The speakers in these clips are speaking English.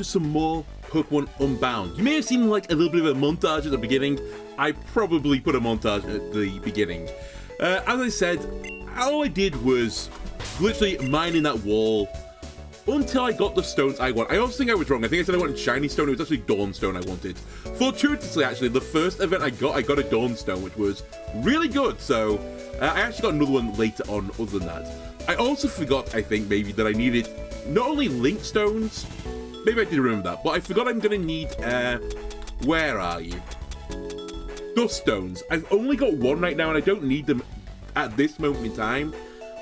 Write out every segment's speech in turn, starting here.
to some more Pokemon Unbound. You may have seen like a little bit of a montage at the beginning. I probably put a montage at the beginning. As I said, all I did was literally mining that wall until I got the stones I want. I also think I was wrong. I think I said I wanted shiny stone. It was actually Dawnstone I wanted. Fortuitously, actually, the first event I got a Dawnstone, which was really good. So I actually got another one later on other than that. I also forgot, I think, maybe, that I needed not only Link Stones, maybe I did remember that, but I forgot I'm going to need, where are you? Dust Stones. I've only got one right now, and I don't need them at this moment in time.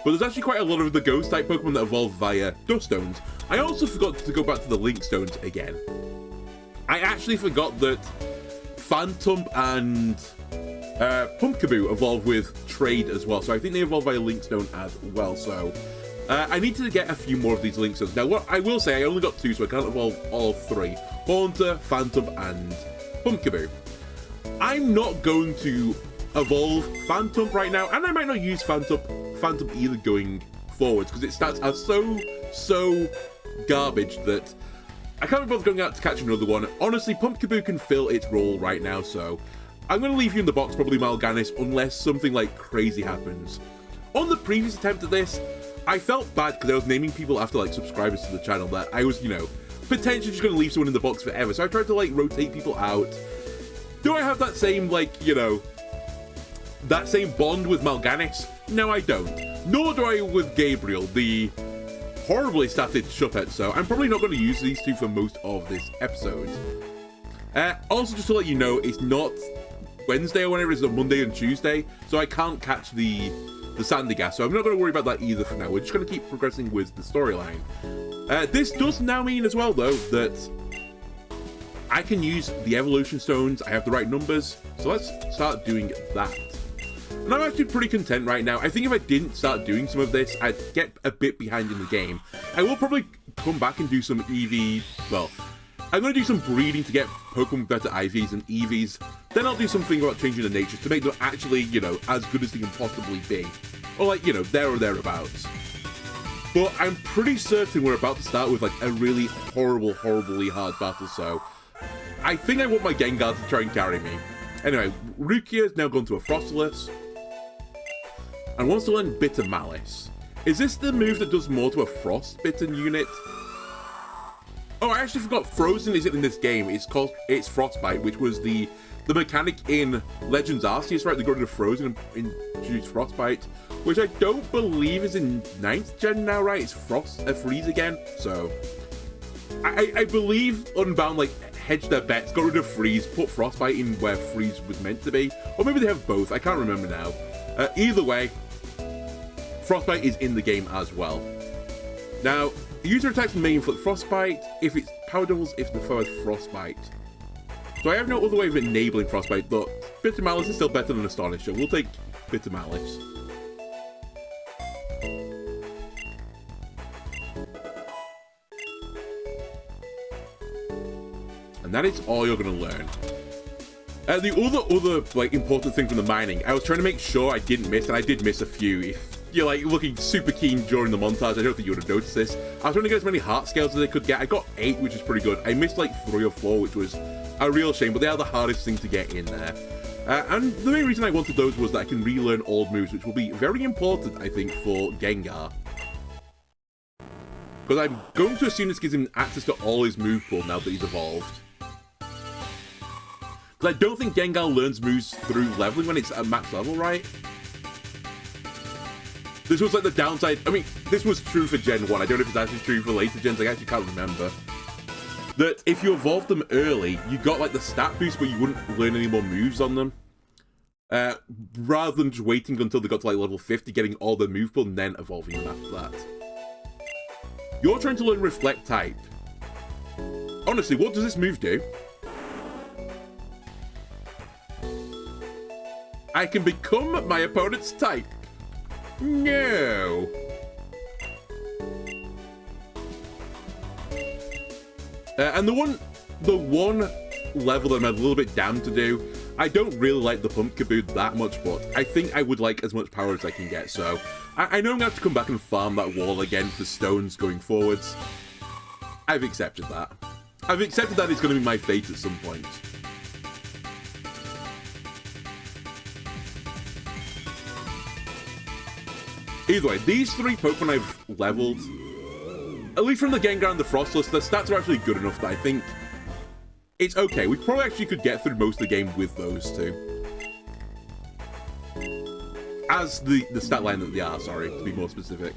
But there's actually quite a lot of the Ghost-type Pokemon that evolve via Dust Stones. I also forgot to go back to the Link Stones again. I actually forgot that Phantom and Pumpkaboo evolve with Trade as well. So I think they evolve via Link Stone as well. So I need to get a few more of these Link Stones. Now, what I will say, I only got 2, so I can't evolve all 3. Haunter, Phantom, and Pumpkaboo. I'm not going to evolve Phantom right now, and I might not use Phantom either going forwards, because its stats are so garbage that I can't be bothered going out to catch another one. Honestly, Pumpkaboo can fill its role right now, so I'm going to leave you in the box, probably Mal'Ganis, unless something like crazy happens. On the previous attempt at this, I felt bad because I was naming people after like subscribers to the channel that I was, you know, potentially just going to leave someone in the box forever. So I tried to like rotate people out. Do I have that same, like, you know, that same bond with Mal'Ganis? No, I don't. Nor do I with Gabriel, the horribly statted Shuppet, so I'm probably not going to use these two for most of this episode. Also, just to let you know, it's not Wednesday or whenever, it's a Monday and Tuesday, so I can't catch the Sandygast, so I'm not going to worry about that either for now. We're just going to keep progressing with the storyline. This does now mean as well, though, that I can use the evolution stones. I have the right numbers, so let's start doing that. And I'm actually pretty content right now. I think if I didn't start doing some of this, I'd get a bit behind in the game. I will probably come back and do some EV, well, I'm going to do some breeding to get Pokemon better IVs and EVs. Then I'll do something about changing the nature to make them actually, you know, as good as they can possibly be. Or like, you know, there or thereabouts. But I'm pretty certain we're about to start with like a really horribly hard battle, so I think I want my Gengar to try and carry me. Anyway, Rukia's now gone to a Frostless and wants to learn Bitter Malice. Is this the move that does more to a Frostbitten unit? Oh, I actually forgot Frozen isn't in this game. It's Frostbite, which was the mechanic in Legends Arceus, right? They got rid of Frozen and introduced Frostbite, which I don't believe is in 9th gen now, right? It's Freeze again. So I believe Unbound like hedged their bets, got rid of Freeze, put Frostbite in where Freeze was meant to be, or maybe they have both. I can't remember now. Either way, Frostbite is in the game as well. Now, user attacks may inflict Frostbite if it's Power Doubles if the foe has Frostbite. So I have no other way of enabling Frostbite, but Bitter Malice is still better than Astonisher. We'll take Bitter Malice. And that is all you're going to learn. The other like important thing from the mining, I was trying to make sure I didn't miss, and I did miss a few. If you're like looking super keen during the montage, I don't think you would have noticed this. I was trying to get as many heart scales as I could get. I got 8, which is pretty good. I missed like 3 or 4, which was a real shame, but they are the hardest thing to get in there. And the main reason I wanted those was that I can relearn old moves, which will be very important, I think, for Gengar. Because I'm going to assume this gives him access to all his move pool now that he's evolved. Because I don't think Gengar learns moves through leveling when it's at max level, right? This was like the downside. I mean, this was true for Gen 1. I don't know if it's actually true for later gens. I actually can't remember. That if you evolved them early, you got like the stat boost, but you wouldn't learn any more moves on them. Rather than just waiting until they got to like level 50, getting all the move pool, and then evolving them after that. You're trying to learn Reflect type. Honestly, what does this move do? I can become my opponent's type. No. And the one level that I'm a little bit damned to do, I don't really like the Pumpkaboo that much, but I think I would like as much power as I can get, so I know I'm going to have to come back and farm that wall again for stones going forwards. I've accepted that. I've accepted that it's going to be my fate at some point. Either way, these 3 Pokemon I've leveled, at least from the Gengar and the Frostless, their stats are actually good enough that I think it's okay. We probably actually could get through most of the game with those 2. As the stat line that they are, sorry, to be more specific.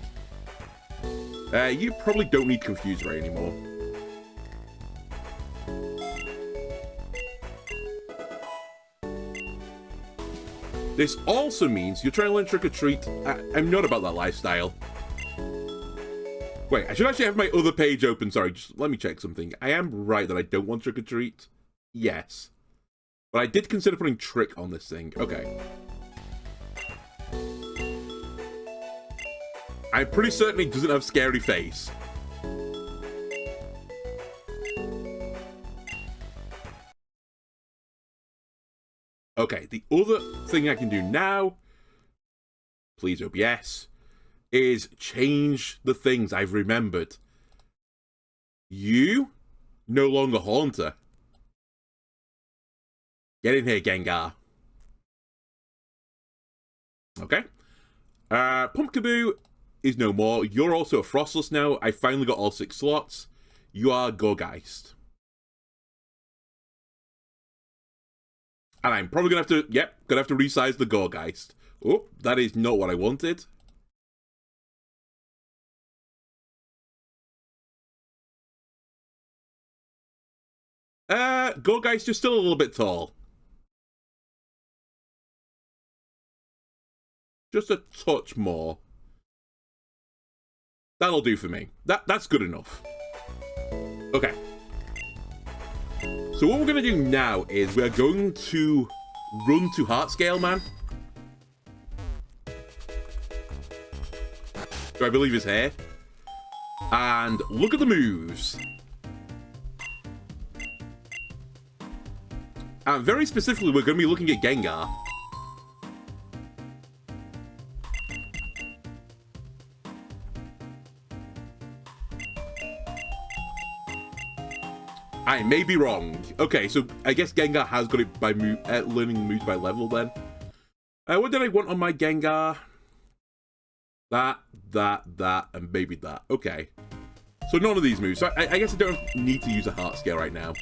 You probably don't need Confuse Ray anymore. This also means you're trying to learn Trick or Treat. I'm not about that lifestyle. Wait, I should actually have my other page open. Sorry, just let me check something. I am right that I don't want Trick or Treat. Yes. But I did consider putting Trick on this thing. Okay. I'm pretty certain he doesn't have Scary Face. Okay, the other thing I can do now, please OBS, is change the things I've remembered. You, no longer Haunter. Get in here, Gengar. Okay. Pumpkaboo is no more. You're also a Frostless now. I finally got all 6 slots. You are Gourgeist. And I'm probably gonna have to, gonna have to resize the Gourgeist. Oh, that is not what I wanted. Gourgeist, you're still a little bit tall. Just a touch more. That'll do for me. That's good enough. Okay. So what we're going to do now is we're going to run to Heartscale Man. Who I believe is here. And look at the moves. And very specifically, we're going to be looking at Gengar. I may be wrong. Okay, so I guess Gengar has got it by learning moves by level then. What did I want on my Gengar? That, and maybe that. Okay. So none of these moves. So I guess I don't need to use a Heart Scale right now.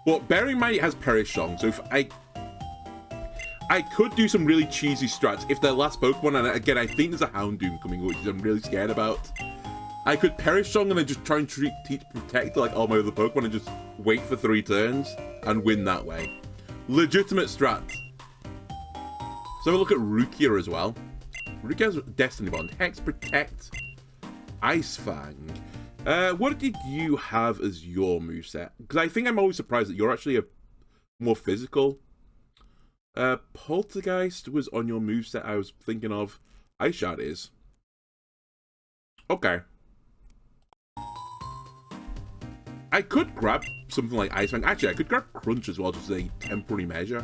But bearing in mind it has Perish Song, so if I could do some really cheesy strats if their last Pokemon, and again, I think there's a Houndoom coming, which I'm really scared about. I could Perish Song and then just try and teach Protect like all my other Pokemon and just wait for 3 turns and win that way. Legitimate strat. So have a look at Rukia as well. Rukia's Destiny Bond. Hex, Protect, Ice Fang. What did you have as your moveset? Because I think I'm always surprised that you're actually a more physical. Poltergeist was on your moveset I was thinking of. Ice Shard is. Okay. I could grab something like Ice Fang. Actually, I could grab Crunch as well, just as a temporary measure.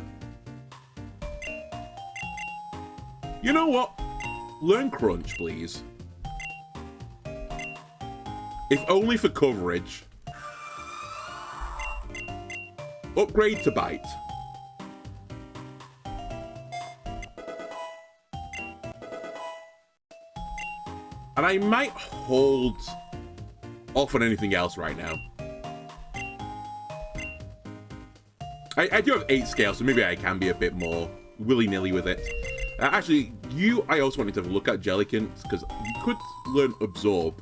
You know what? Learn Crunch, please. If only for coverage. Upgrade to Bite. And I might hold off on anything else right now. I do have 8 scales, so maybe I can be a bit more willy-nilly with it. Actually, I also wanted to have a look at Jellicent, because you could learn Absorb,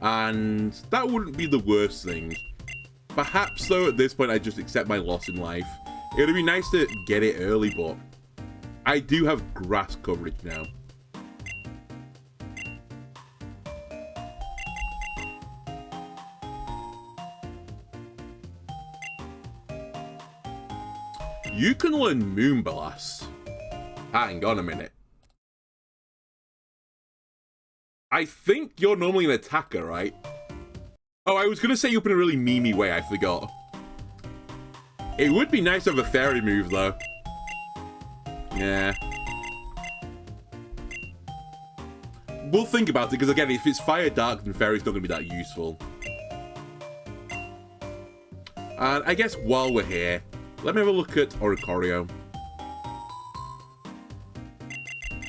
and that wouldn't be the worst thing. Perhaps, though, at this point, I just accept my loss in life. It would be nice to get it early, but I do have grass coverage now. You can learn Moonblast. Hang on a minute. I think you're normally an attacker, right? Oh, I was going to say you up in a really memey way, I forgot. It would be nice to have a fairy move, though. Yeah. We'll think about it, because again, if it's Fire Dark, then fairy's not going to be that useful. And I guess while we're here, let me have a look at Oricorio.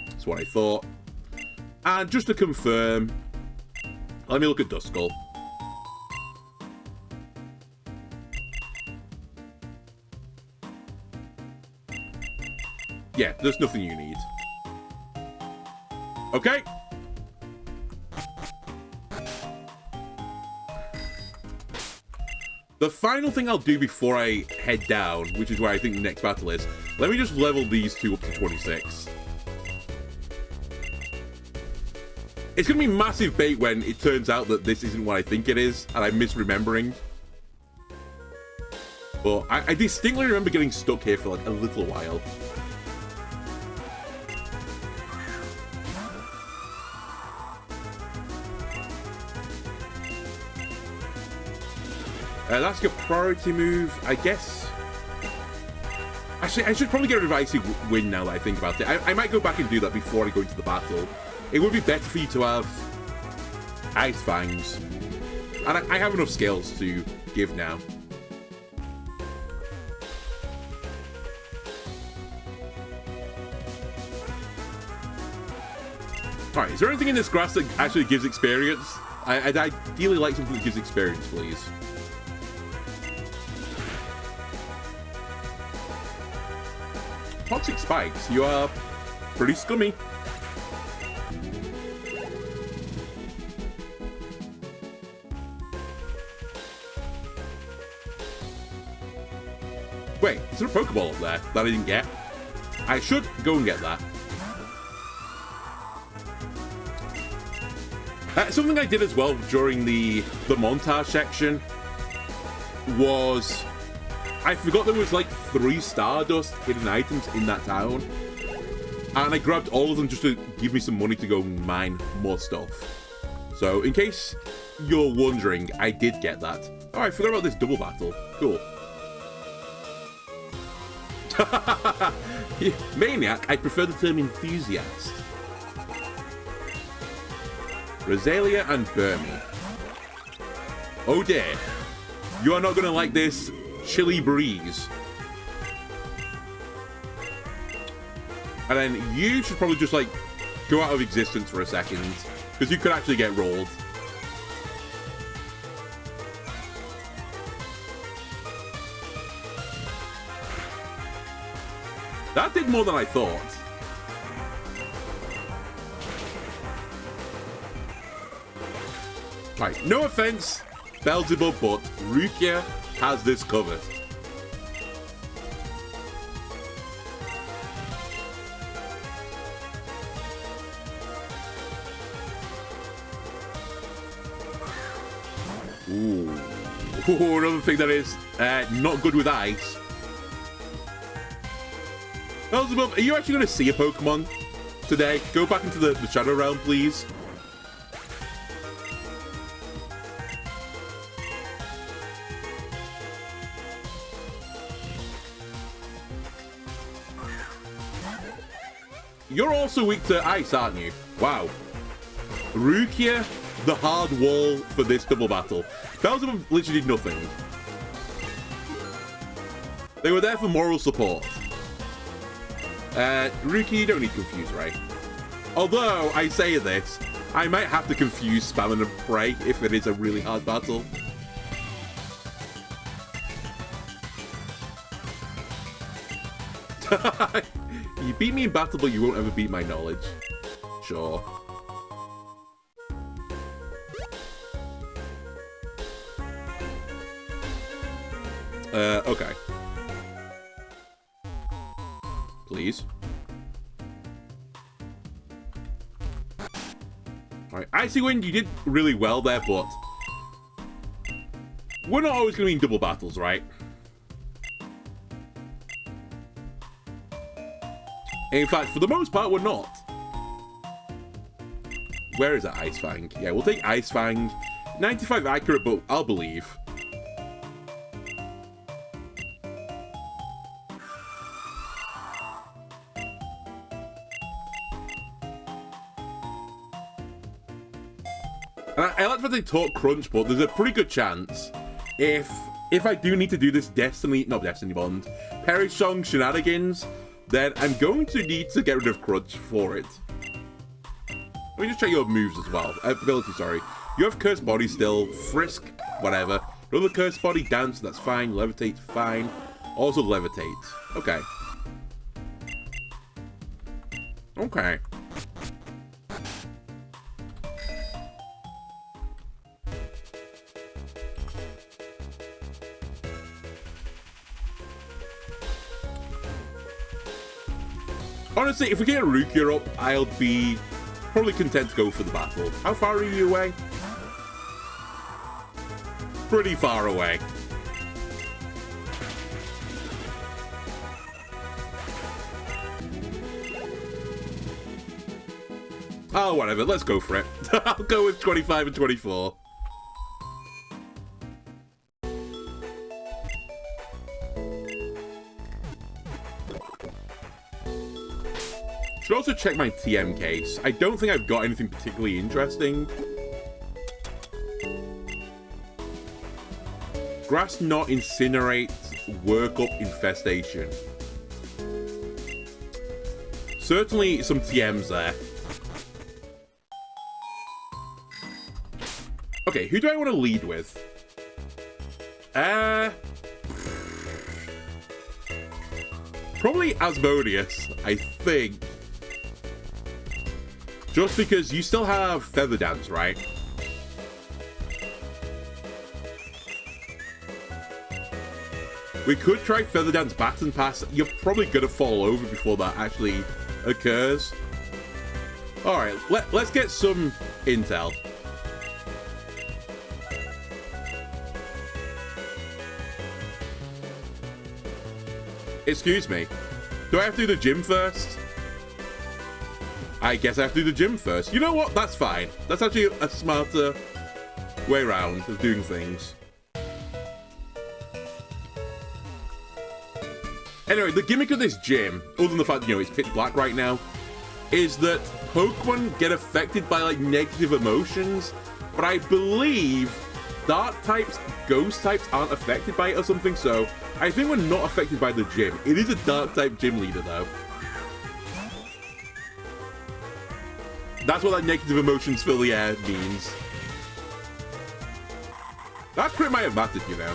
That's what I thought. And just to confirm, let me look at Duskull. Yeah, there's nothing you need. Okay. The final thing I'll do before I head down, which is where I think the next battle is, let me just level these two up to 26. It's going to be massive bait when it turns out that this isn't what I think it is, and I'm misremembering. But I distinctly remember getting stuck here for like a little while. That's your priority move, I guess. Actually, I should probably get a Icy Wind now that I think about it. I might go back and do that before I go into the battle. It would be better for you to have Ice Fangs. And I have enough skills to give now. Alright, is there anything in this grass that actually gives experience? I'd ideally like something that gives experience, please. Toxic Spikes, you are pretty scummy. Wait, is there a Pokeball up there that I didn't get? I should go and get that. Something I did as well during the montage section was I forgot there was like 3 Stardust hidden items in that town. And I grabbed all of them just to give me some money to go mine more stuff. So in case you're wondering, I did get that. Oh, I forgot about this double battle. Cool. Maniac, I prefer the term enthusiast. Rosalia and Burmy. Oh dear. You are not going to like this chilly breeze. And then you should probably just like go out of existence for a second, because you could actually get rolled. That did more than I thought. Right, no offense, Beelzebub, but Rukia has this covered. Ooh. Ooh, another thing that is not good with ice. Beelzebub, are you actually going to see a Pokemon today? Go back into the Shadow Realm, please. You're also weak to ice, aren't you? Wow. Rukia, the hard wall for this double battle. Beelzebub literally did nothing. They were there for moral support. Rukia, you don't need Confuse Ray. Although, I say this, I might have to confuse Spam and Pray if it is a really hard battle. You beat me in battle, but you won't ever beat my knowledge. Sure. Okay. Please. Alright, Icy Wind, you did really well there, but we're not always going to be in double battles, right? In fact, for the most part, we're not. Where is that Ice Fang? Yeah, we'll take Ice Fang. 95 accurate, but I'll believe. And I like that they talk crunch, but there's a pretty good chance if if I do need to do this not Destiny Bond, Perish Song shenanigans, then I'm going to need to get rid of Crutch for it. Let me just check your moves as well. Ability, sorry. You have Cursed Body still, Frisk, whatever. Another Cursed Body, Dance, that's fine. Levitate, fine. Also Levitate. Okay. Okay. Honestly, if we get a Rukia up, I'll be probably content to go for the battle. How far are you away? Pretty far away. Oh, whatever. Let's go for it. I'll go with 25 and 24. Should also check my TM case. I don't think I've got anything particularly interesting. Grass Knot, Incinerate, Work Up, Infestation. Certainly some TMs there. Okay, who do I want to lead with? Probably Asmodeus, I think. Just because you still have Feather Dance, right? We could try Feather Dance Baton Pass. You're probably gonna fall over before that actually occurs. Alright, let's get some intel. Excuse me. Do I have to do the gym first? I guess I have to do the gym first. You know what? That's fine. That's actually a smarter way around of doing things. Anyway, the gimmick of this gym, other than the fact, it's pitch black right now, is that Pokemon get affected by, like, negative emotions, but I believe dark types, ghost types aren't affected by it or something, so I think we're not affected by the gym. It is a dark type gym leader, though. That's what that negative emotions fill the air means. That crit might have mattered, you know.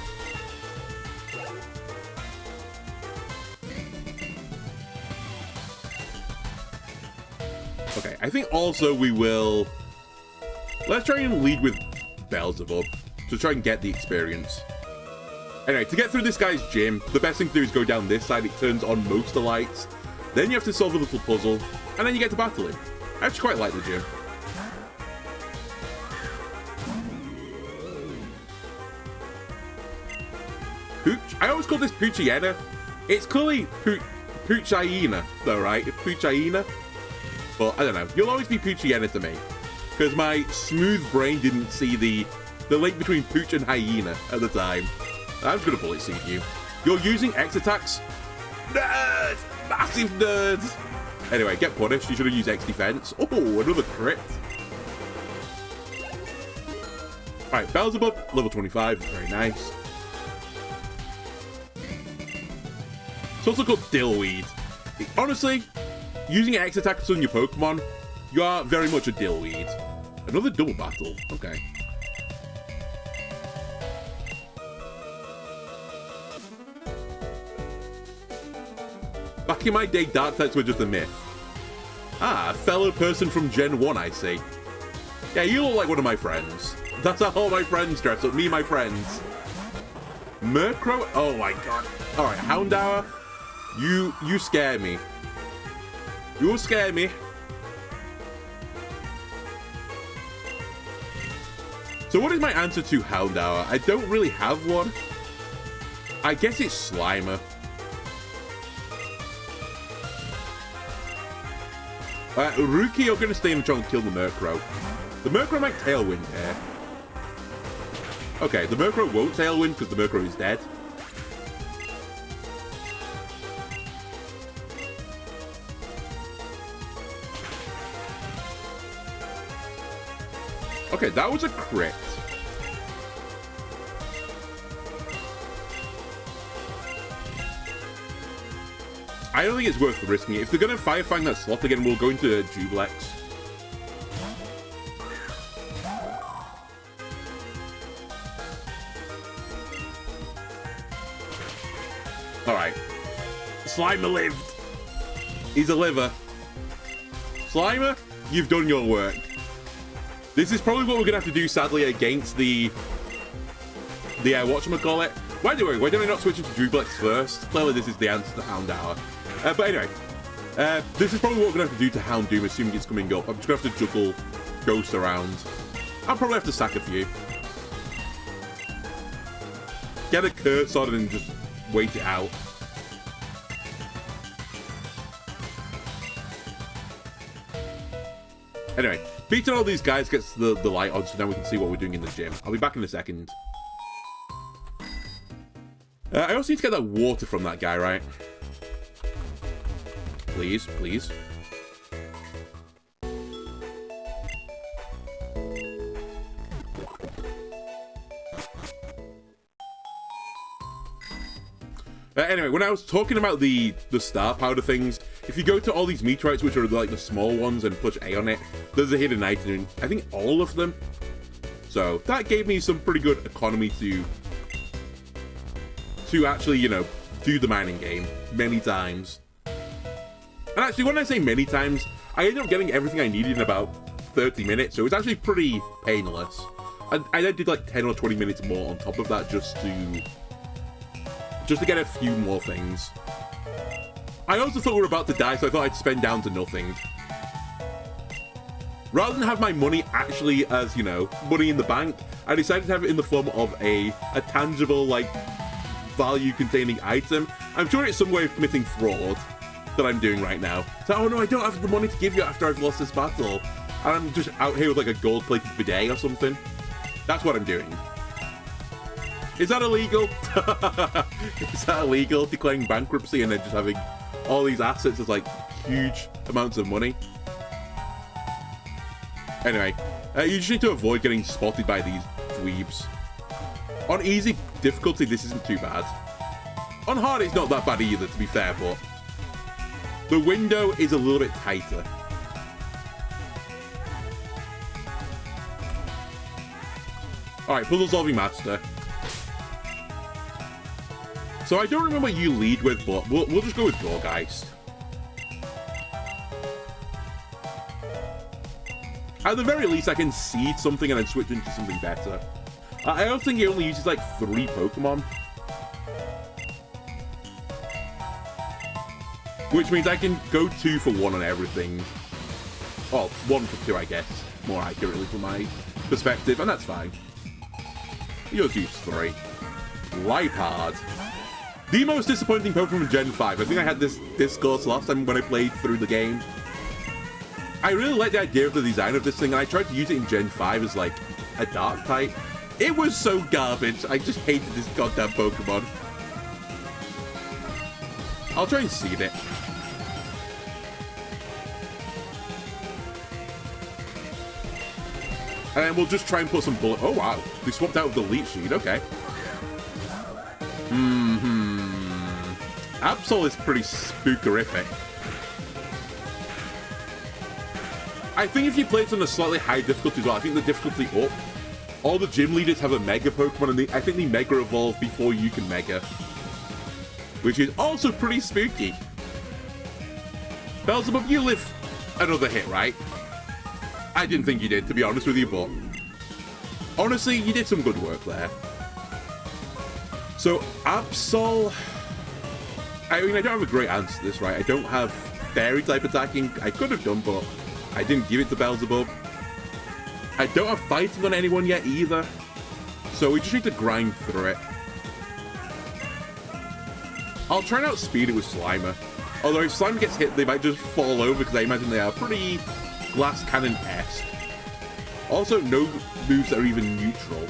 Okay, I think also we will... Let's try and lead with Beelzebub to try and get the experience. Anyway, to get through this guy's gym, the best thing to do is go down this side. It turns on most of the lights. Then you have to solve a little puzzle, and then you get to battle him. I actually quite like the gym. Pooch? I always call this Poochiena. It's clearly Poochiena, though, right? Poochiena. But I don't know. You'll always be Poochiena to me. Because my smooth brain didn't see the link between Pooch and Hyena at the time. I'm just going to bullet seed you. You're using X attacks? Nerd! Massive nerd! Anyway, get punished. You should have used X defense. Oh, another crit. Alright, Beelzebub, level 25. Very nice. It's also called Dillweed. Honestly, using X attacks on your Pokemon, you are very much a Dillweed. Another double battle. Okay. Back in my day, dark types were just a myth. Ah, a fellow person from Gen 1, I see. Yeah, you look like one of my friends. That's how all my friends dress up, me and my friends. Murkrow? Oh my god. Alright, Houndour, you scare me. You scare me. So what is my answer to Houndour? I don't really have one. I guess it's Slimer. Ruki, you're going to stay and try and kill the Murkrow. The Murkrow might Tailwind here. Okay, the Murkrow won't Tailwind because the Murkrow is dead. Okay, that was a crit. I don't think it's worth risking it. If they're going to Fire Fang that slot again, we'll go into Duplex. Alright. Slimer lived. He's a liver. Slimer, you've done your work. This is probably what we're going to have to do, sadly, against the whatchamacallit. By the way, why don't I not switch into Duplex first? Clearly, this is the answer to Hound Hour. But anyway, this is probably what we're going to have to do to Hound Doom, assuming it's coming up. I'm just going to have to juggle Ghost around. I'll probably have to sack a few. Get a Kurt sorted and just wait it out. Anyway, beating all these guys gets the light on, so now we can see what we're doing in the gym. I'll be back in a second. I also need to get that water from that guy, right? Please, please. Anyway, when I was talking about the star powder things, if you go to all these meteorites, which are like the small ones, and push A on it, there's a hidden item in, I think, all of them. So that gave me some pretty good economy to actually, you know, do the mining game many times. And actually, when I say many times, I ended up getting everything I needed in about 30 minutes, so it was actually pretty painless. I then did like 10 or 20 minutes more on top of that just to get a few more things. I also thought we were about to die, so I thought I'd spend down to nothing. Rather than have my money actually as, you know, money in the bank, I decided to have it in the form of a tangible, like, value-containing item. I'm sure it's some way of committing fraud that I'm doing right now. So, oh no, I don't have the money to give you after I've lost this battle. And I'm just out here with, like, a gold-plated bidet or something. That's what I'm doing. Is that illegal? Is that illegal? Declaring bankruptcy and then just having all these assets as, like, huge amounts of money? Anyway, you just need to avoid getting spotted by these dweebs. On easy difficulty, this isn't too bad. On hard, it's not that bad either, to be fair, but the window is a little bit tighter. Alright, puzzle solving master. So I don't remember what you lead with, but we'll just go with Gorgeist. At the very least, I can seed something and then switch into something better. I don't think he only uses like 3 Pokemon. Which means I can go 2 for 1 on everything. Well, 1 for 2, I guess. More accurately from my perspective, and that's fine. You'll use 3. Liepard. The most disappointing Pokemon in Gen 5. I think I had this discourse last time when I played through the game. I really like the idea of the design of this thing, and I tried to use it in Gen 5 as, like, a dark type. It was so garbage. I just hated this goddamn Pokemon. I'll try and seed it. And then we'll just try and put some bullet. Oh, wow. They swapped out with the Leech Seed. Okay. Absol is pretty spookerific. I think if you play it on a slightly high difficulty as well, I think the difficulty up, all the gym leaders have a Mega Pokemon, and I think they Mega Evolve before you can Mega. Which is also pretty spooky. Beelzebub, you live another hit, right? I didn't think you did, to be honest with you, but honestly, you did some good work there. So, Absol, I mean, I don't have a great answer to this, right? I don't have Fairy-type attacking. I could have done, but I didn't give it to Beelzebub. I don't have fighting on anyone yet either. So we just need to grind through it. I'll try and outspeed it with Slimer. Although if Slimer gets hit, they might just fall over because I imagine they are pretty Glass Cannon-esque. Also, no moves that are even neutral.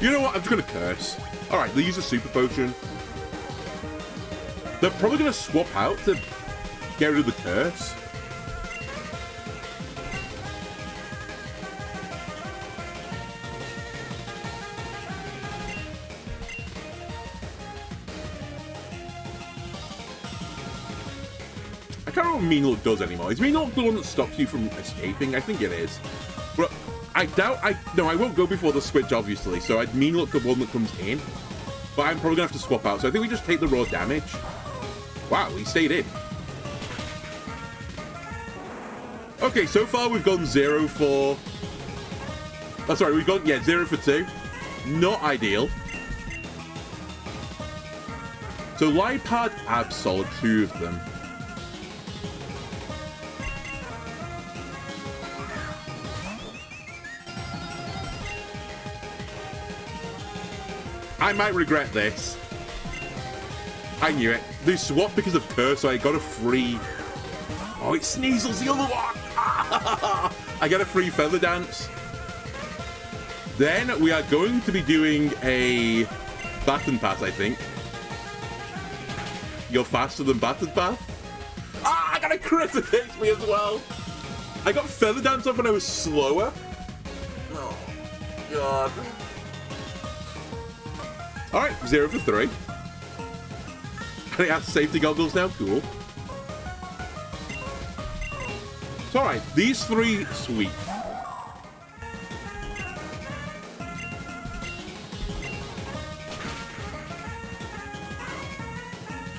You know what? I'm just going to curse. Alright, they use a Super Potion. They're probably going to swap out to get rid of the curse. can't remember what Mean Look does anymore. Is Mean Look the one that stops you from escaping? I think it is. But I doubt no, I won't go before the switch, obviously. So I'd Mean Look the one that comes in. But I'm probably going to have to swap out. So I think we just take the raw damage. Wow, he stayed in. Okay, so far we've gone 0 for... Oh, sorry, we've gone, 0 for 2. Not ideal. So Lipard, Absol, 2 of them. I might regret this. I knew it. They swapped because of Curse, so I got a free... Oh, it Sneasel's the other one! I get a free Feather Dance. Then we are going to be doing a Baton Pass, I think. You're faster than Baton Pass? Ah, I got a crit that hits me as well. I got Feather Dance off when I was slower. Oh, God. Alright, 0 for 3. And it has safety goggles now, cool. So, alright, these 3, sweet.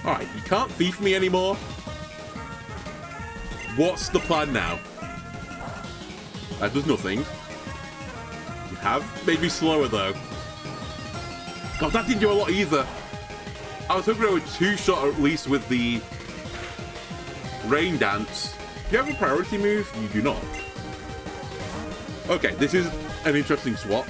Alright, you can't thief me anymore. What's the plan now? That does nothing. You have made me slower, though. God, that didn't do a lot either. I was hoping I would 2-shot at least with the Rain Dance. Do you have a priority move? You do not. Okay, this is an interesting swap.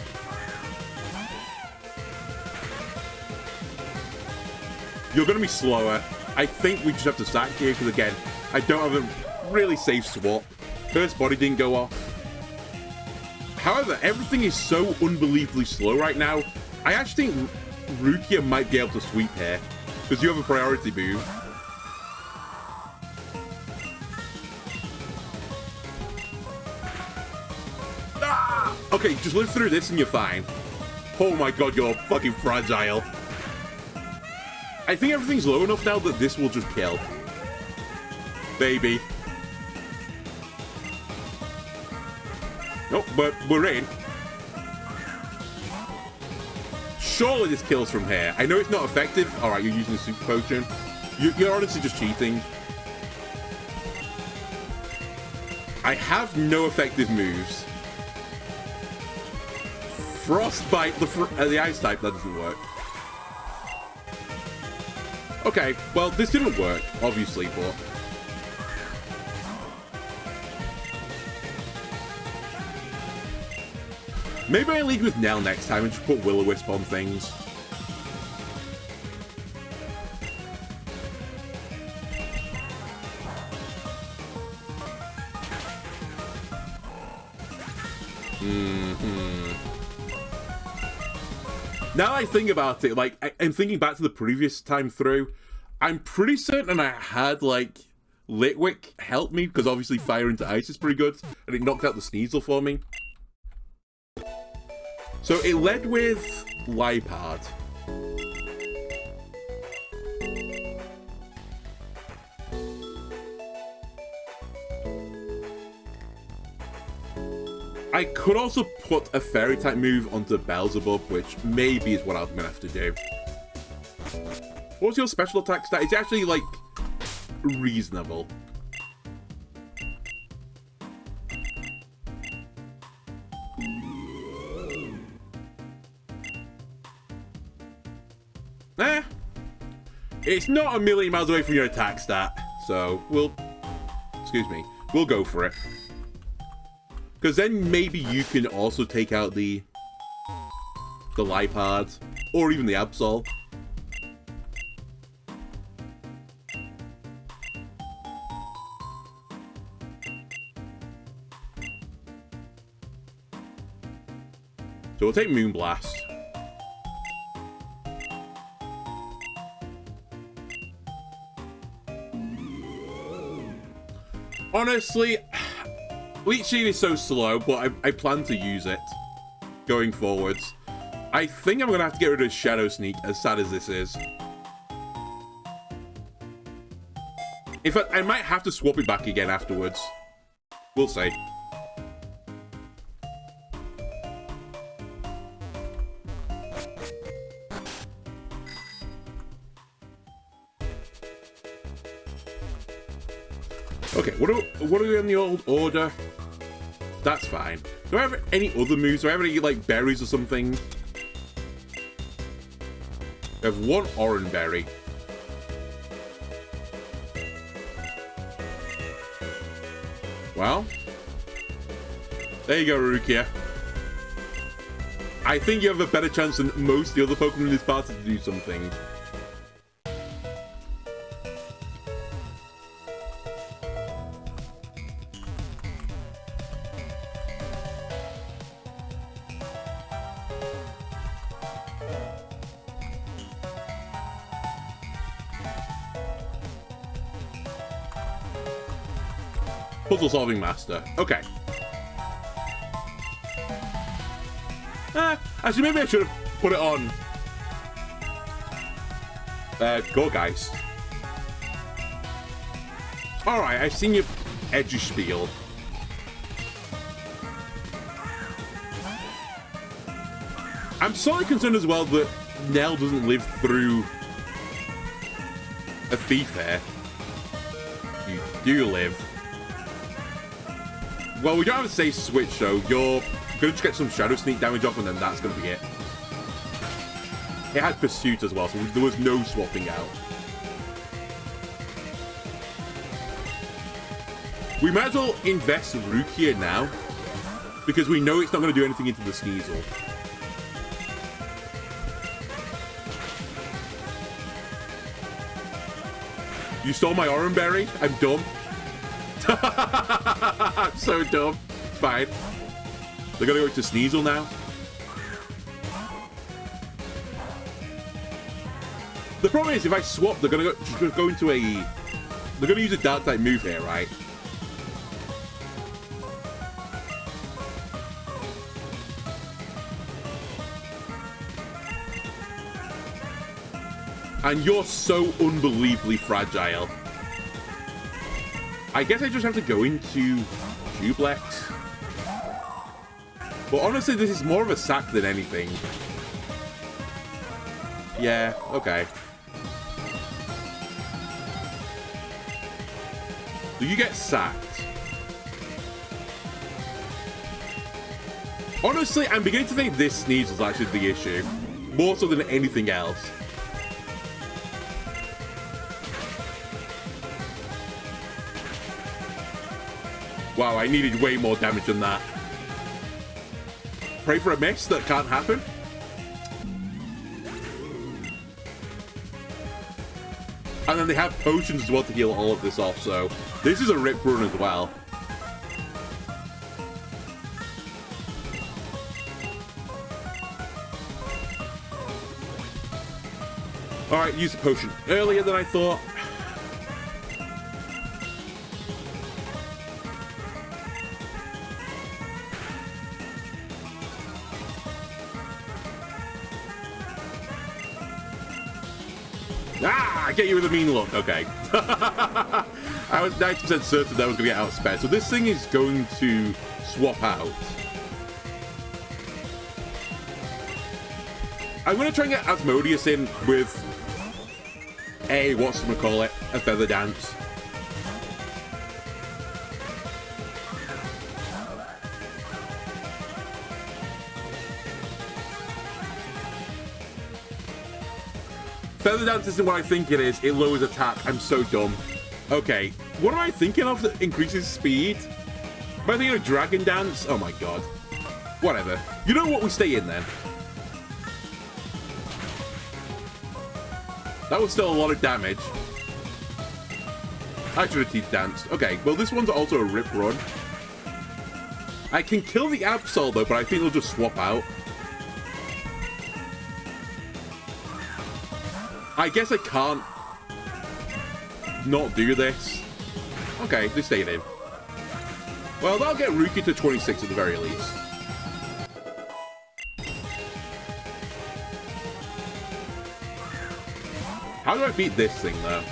You're going to be slower. I think we just have to sack here because, again, I don't have a really safe swap. First body didn't go off. However, everything is so unbelievably slow right now. I actually think Rukia might be able to sweep here because you have a priority move. Ah! Okay, just live through this and you're fine. Oh my god, you're fucking fragile. I think everything's low enough now that this will just kill. Baby. Nope, but we're in. Surely this kills from here. I know it's not effective. Alright, you're using a super potion. You're honestly just cheating. I have no effective moves. Frostbite, the ice type, that doesn't work. Okay, well, this didn't work, obviously, but... Maybe I lead with Nell next time and just put Will-O-Wisp on things. Now I think about it, like, I'm thinking back to the previous time through, I'm pretty certain I had, like, Litwick help me, because obviously Fire into Ice is pretty good, and it knocked out the Sneasel for me. So it led with Lipard. I could also put a Fairy type move onto Beelzebub, which maybe is what I'm going to have to do. What's your special attack stat? It's actually, like, reasonable. It's not a million miles away from your attack stat, so we'll go for it. Because then maybe you can also take out the Lipard, or even the Absol. So we'll take Moonblast. Honestly, Leech Seed is so slow, but I plan to use it going forwards. I think I'm going to have to get rid of Shadow Sneak, as sad as this is. In fact, I might have to swap it back again afterwards. We'll see. Okay, what are we in the old order? That's fine. Do I have any other moves? Do I have any, like, berries or something? I have one orange berry. Well. There you go, Rukia. I think you have a better chance than most of the other Pokemon in this party to do something. Puzzle solving master. Okay. Actually, maybe I should have put it on. Gorgeist. Alright, I've seen your edgy spiel. I'm slightly concerned as well that Nell doesn't live through a thief here. You do live. Well, we don't have a safe switch, so you're going to just get some Shadow Sneak damage off, and then that's going to be it. It had Pursuit as well, so there was no swapping out. We might as well invest Rukia now, because we know it's not going to do anything into the Sneasel. You stole my Oran Berry? I'm dumb. I'm so dumb. It's fine. They're gonna go to Sneasel now. The problem is, if I swap, they're gonna go into a. They're gonna use a Dark type move here, right? And you're so unbelievably fragile. I guess I just have to go into Duplex. But honestly, this is more of a sack than anything. Yeah, okay. So you get sacked. Honestly, I'm beginning to think this Sneasel is actually the issue. More so than anything else. Wow, I needed way more damage than that. Pray for a miss? That can't happen. And then they have potions as well to heal all of this off, so this is a rip run as well. Alright, use the potion earlier than I thought. Ah, I get you with a mean look. Okay. I was 90% certain that I was going to get outsped. So this thing is going to swap out. I'm going to try and get Asmodeus in with a, whatchamacallit, a Feather Dance. Feather Dance isn't what I think it is. It lowers attack. I'm so dumb. Okay. What am I thinking of that increases speed? Am I thinking of Dragon Dance? Oh my god. Whatever. You know what? We stay in then. That was still a lot of damage. I should have Teeth Danced. Okay. Well, this one's also a Rip Run. I can kill the Absol though, but I think they'll just swap out. I guess I can't not do this. Okay, they stayed in. Well, that'll get Ruki to 26 at the very least. How do I beat this thing, though?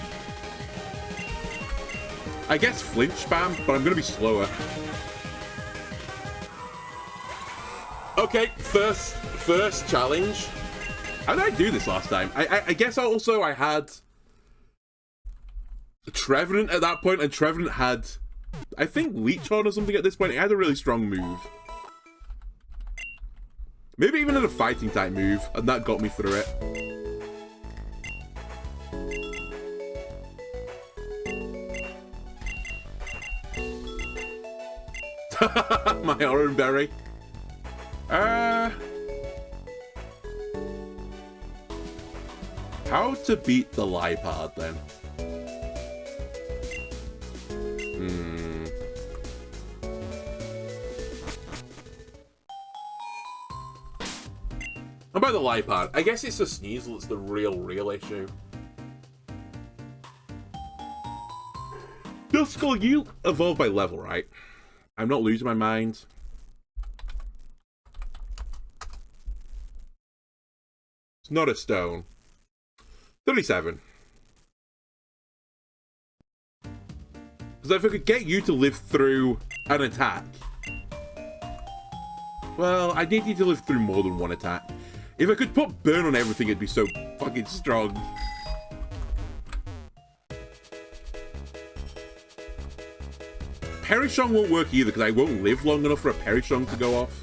I guess flinch spam, but I'm going to be slower. Okay, first challenge. How did I do this last time? I guess also I had Trevenant at that point, and Trevenant had, I think, Leech on or something at this point. It had a really strong move. Maybe even a fighting type move, and that got me through it. My orange berry. How to beat the Lipard then? And by the Lipard, I guess it's the Sneasel that's the real issue. Duskull, you evolve by level, right? I'm not losing my mind. It's not a stone. 37. Because if I could get you to live through an attack... Well, I need you to live through more than one attack. If I could put burn on everything, it'd be so fucking strong. Perishong won't work either, because I won't live long enough for a Perishong to go off.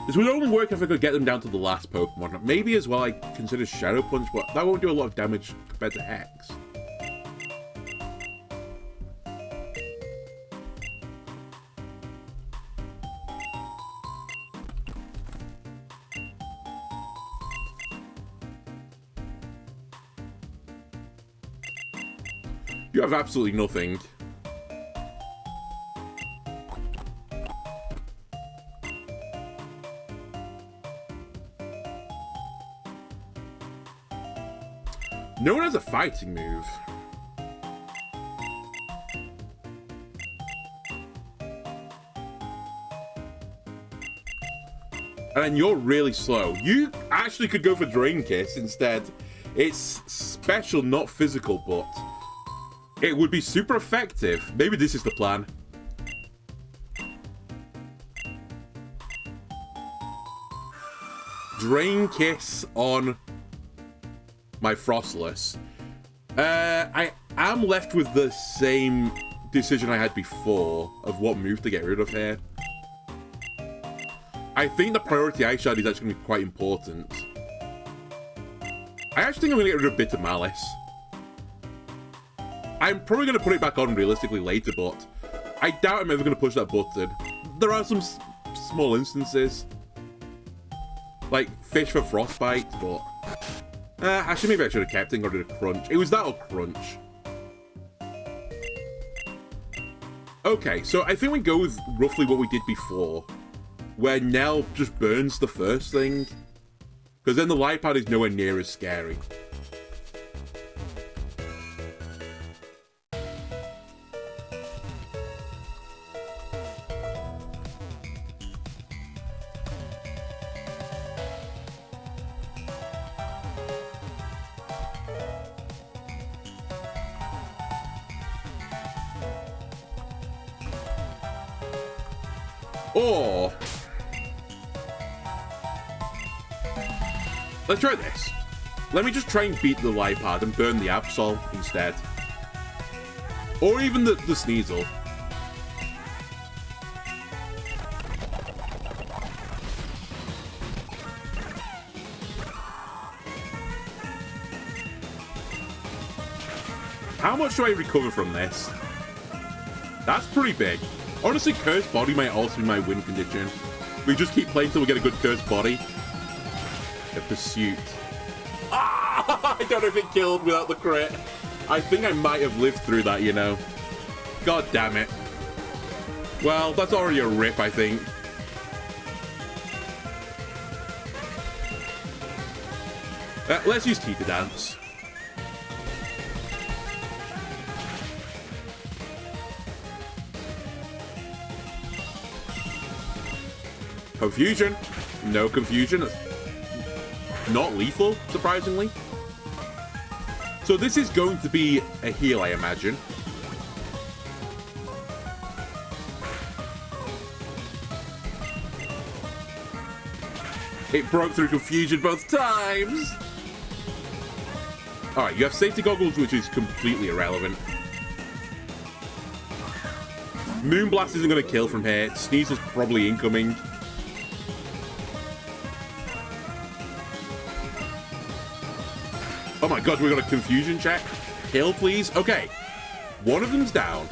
This would only work if I could get them down to the last Pokemon. Maybe as well I consider Shadow Punch, but that won't do a lot of damage compared to Hex. You have absolutely nothing. No one has a fighting move. And you're really slow. You actually could go for Drain Kiss instead. It's special, not physical, but it would be super effective. Maybe this is the plan. Drain Kiss on my Frostless. I am left with the same decision I had before of what move to get rid of here. I think the priority Ice Shard is actually going to be quite important. I actually think I'm going to get rid of Bitter Malice. I'm probably going to put it back on realistically later, but I doubt I'm ever going to push that button. There are some small instances. Like Fish for Frostbite, but... actually, maybe I should have kept it and got rid of Crunch. It was that or Crunch. Okay, so I think we go with roughly what we did before, where Nell just burns the first thing, because then the Lipard is nowhere near as scary. Or let's try this. Let me just try and beat the Lipard and burn the Absol instead. Or even the Sneasel. How much do I recover from this? That's pretty big. Honestly, Cursed Body might also be my win condition. We just keep playing till we get a good Cursed Body. The Pursuit. Ah! I don't know if it killed without the crit. I think I might have lived through that, you know. God damn it. Well, that's already a rip, I think. Let's use Teeter Dance. Confusion. No confusion. Not lethal, surprisingly. So this is going to be a heal, I imagine. It broke through confusion both times. Alright, you have safety goggles, which is completely irrelevant. Moonblast isn't going to kill from here. Sneasel's probably incoming. Oh my god, we got a confusion check. Kill, please. Okay. One of them's down.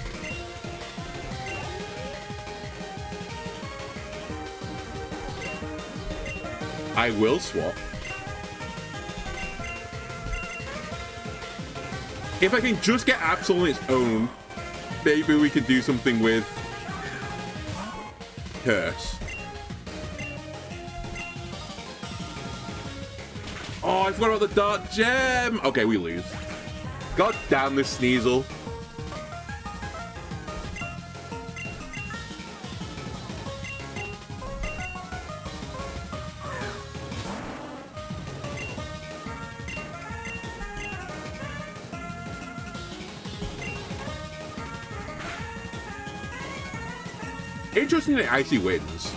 I will swap. If I can just get Absol on its own, maybe we could do something with Curse. Oh, I forgot about the Dark Gem! Okay, we lose. God damn this Sneasel. Interesting that Icy wins.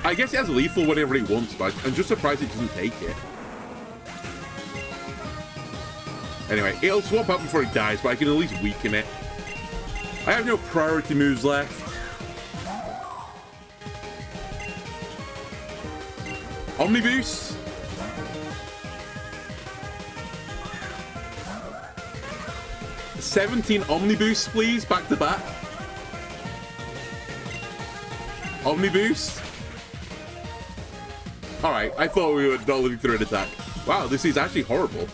I guess it has lethal whenever it wants, but I'm just surprised it doesn't take it. Anyway, it'll swap out before it dies, but I can at least weaken it. I have no priority moves left. Omniboost. "17 Omniboosts, please, back to back." Omniboost. Alright, I thought we were not living through an attack. Wow, this is actually horrible.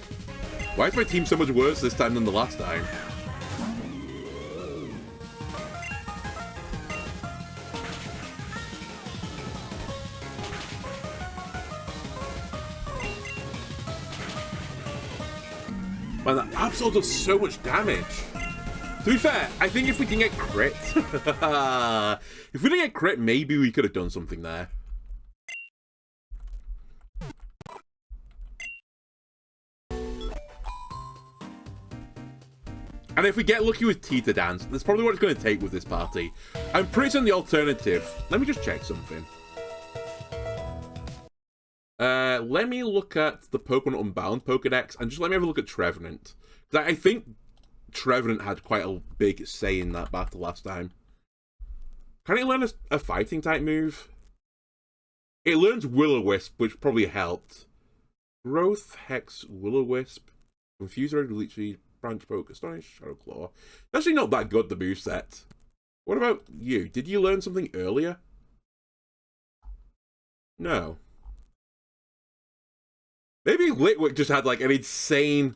Why is my team so much worse this time than the last time? Man, that Absol does so much damage. To be fair, I think if we didn't get crit... if we didn't get crit, maybe we could have done something there. And if we get lucky with Teeter Dance, that's probably what it's going to take with this party. I'm pretty certain the alternative... Let me just check something. Let me look at the Pokemon Unbound Pokedex, and just let me have a look at Trevenant. Because I think Trevenant had quite a big say in that battle last time. Can it learn a fighting type move? It learns Will-O-Wisp, which probably helped. Growth, Hex, Will-O-Wisp, Confuse Red, Leechy, Branch Poke, Astonish, Shadow Claw. Actually not that good, the moveset. What about you? Did you learn something earlier? No. Maybe Litwick just had like an insane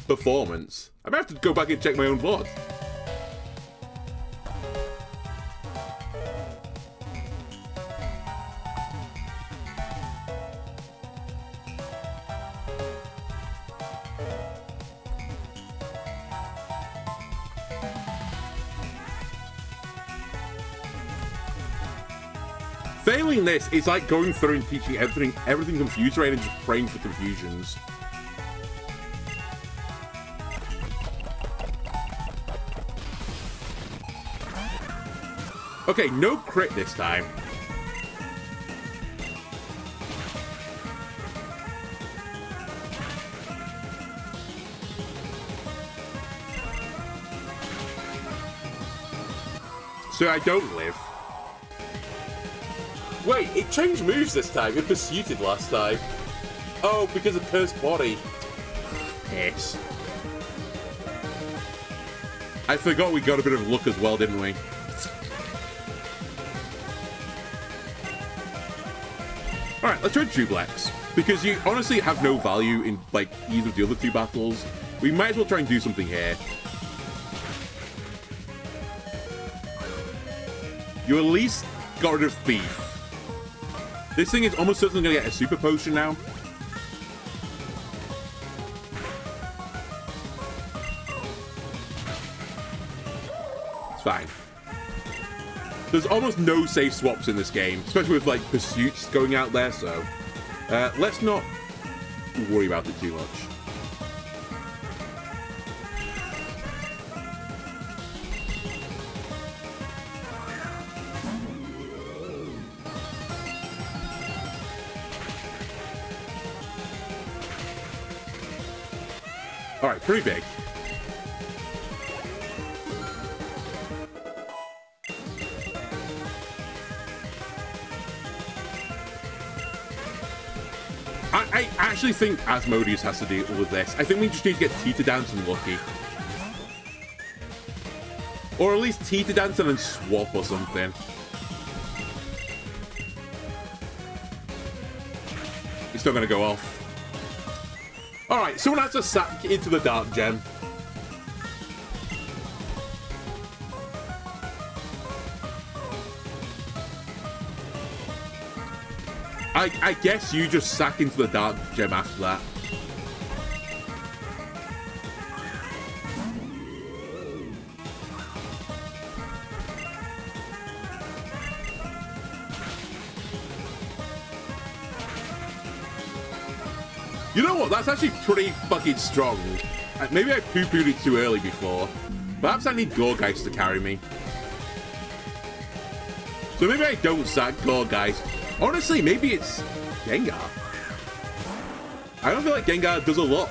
performance. I might have to go back and check my own VOD. Failing this, it's like going through and teaching everything confused right and just praying for confusions. Okay, no crit this time. So I don't live. Wait, it changed moves this time. It pursuited last time. Oh, because of Cursed Body. Piss. I forgot we got a bit of luck as well, didn't we? Alright, let's try Duplex. Because you honestly have no value in, like, either of the other two battles. We might as well try and do something here. You at least got rid of Thief. This thing is almost certainly going to get a super potion now. It's fine. There's almost no safe swaps in this game, especially with, like, pursuits going out there, so... let's not worry about it too much. Alright, pretty big. I actually think Asmodeus has to deal with this. I think we just need to get Teeter Dance and Lucky. Or at least Teeter Dance and then swap or something. It's not going to go off. Alright, someone has to sack into the Dark Gem. I guess you just sack into the Dark Gem after that. You know what? That's actually pretty fucking strong. Maybe I poo-pooed it too early before. Perhaps I need Gorgeist to carry me. So maybe I don't sack Gorgeist. Honestly, maybe it's Gengar. I don't feel like Gengar does a lot.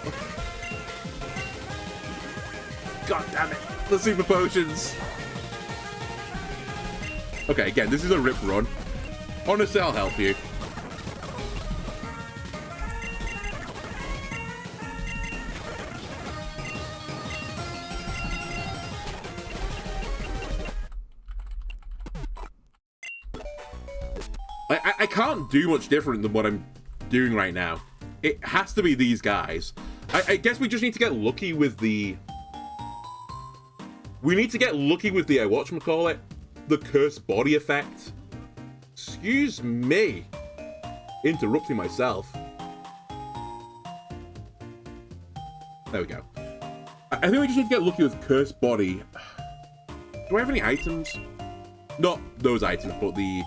God damn it. The super potions. Okay, again, this is a rip run. Honestly, I'll help you. I can't do much different than what I'm doing right now. It has to be these guys. I guess we just need to get lucky with the... We need to get lucky with the, whatchamacallit? The cursed body effect. Excuse me. Interrupting myself. There we go. I think we just need to get lucky with cursed body. Do I have any items? Not those items, but the...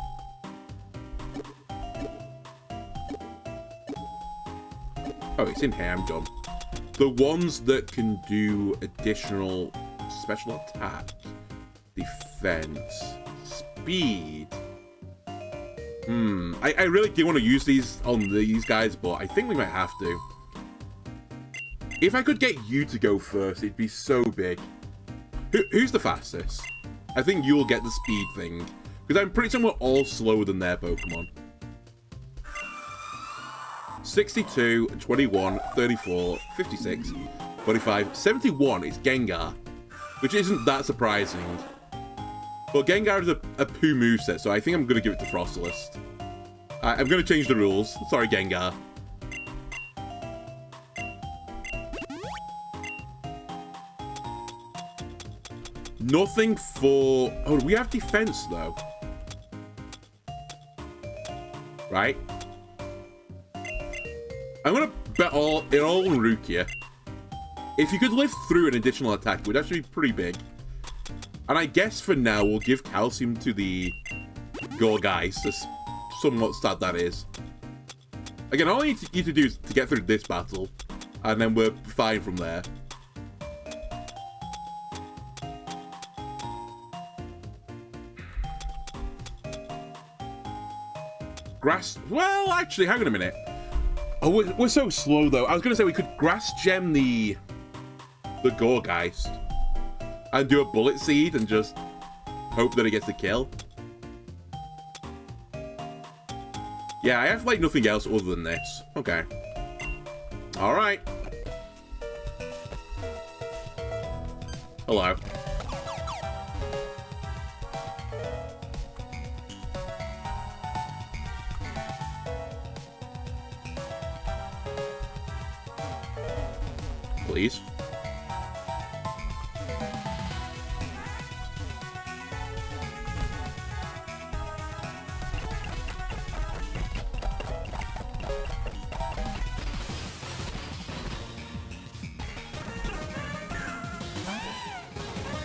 Oh, it's in here, I'm done. The ones that can do additional special attack, defense, speed. I really do want to use these on these guys, but I think we might have to. If I could get you to go first, it'd be so big. Who's the fastest? I think you'll get the speed thing, because I'm pretty sure we're all slower than their Pokemon. 62, 21, 34, 56, 45, 71 is Gengar, which isn't that surprising. But Gengar is a poo moveset, so I think I'm going to give it to Frostalist. I'm going to change the rules. Sorry, Gengar. Nothing for... Oh, we have defense, though. Right? I'm going to bet it all on Rukia. If you could live through an additional attack, it would actually be pretty big. And I guess for now, we'll give Calcium to the Gorgeist, as somewhat sad that is. Again, all I need you to do is to get through this battle, and then we're fine from there. Grass... Well, actually, hang on a minute. Oh, we're so slow, though. I was going to say we could Grass Gem the Gorgeist and do a Bullet Seed and just hope that it gets a kill. Yeah, I have, like, nothing else other than this. Okay. Alright. Hello. Please.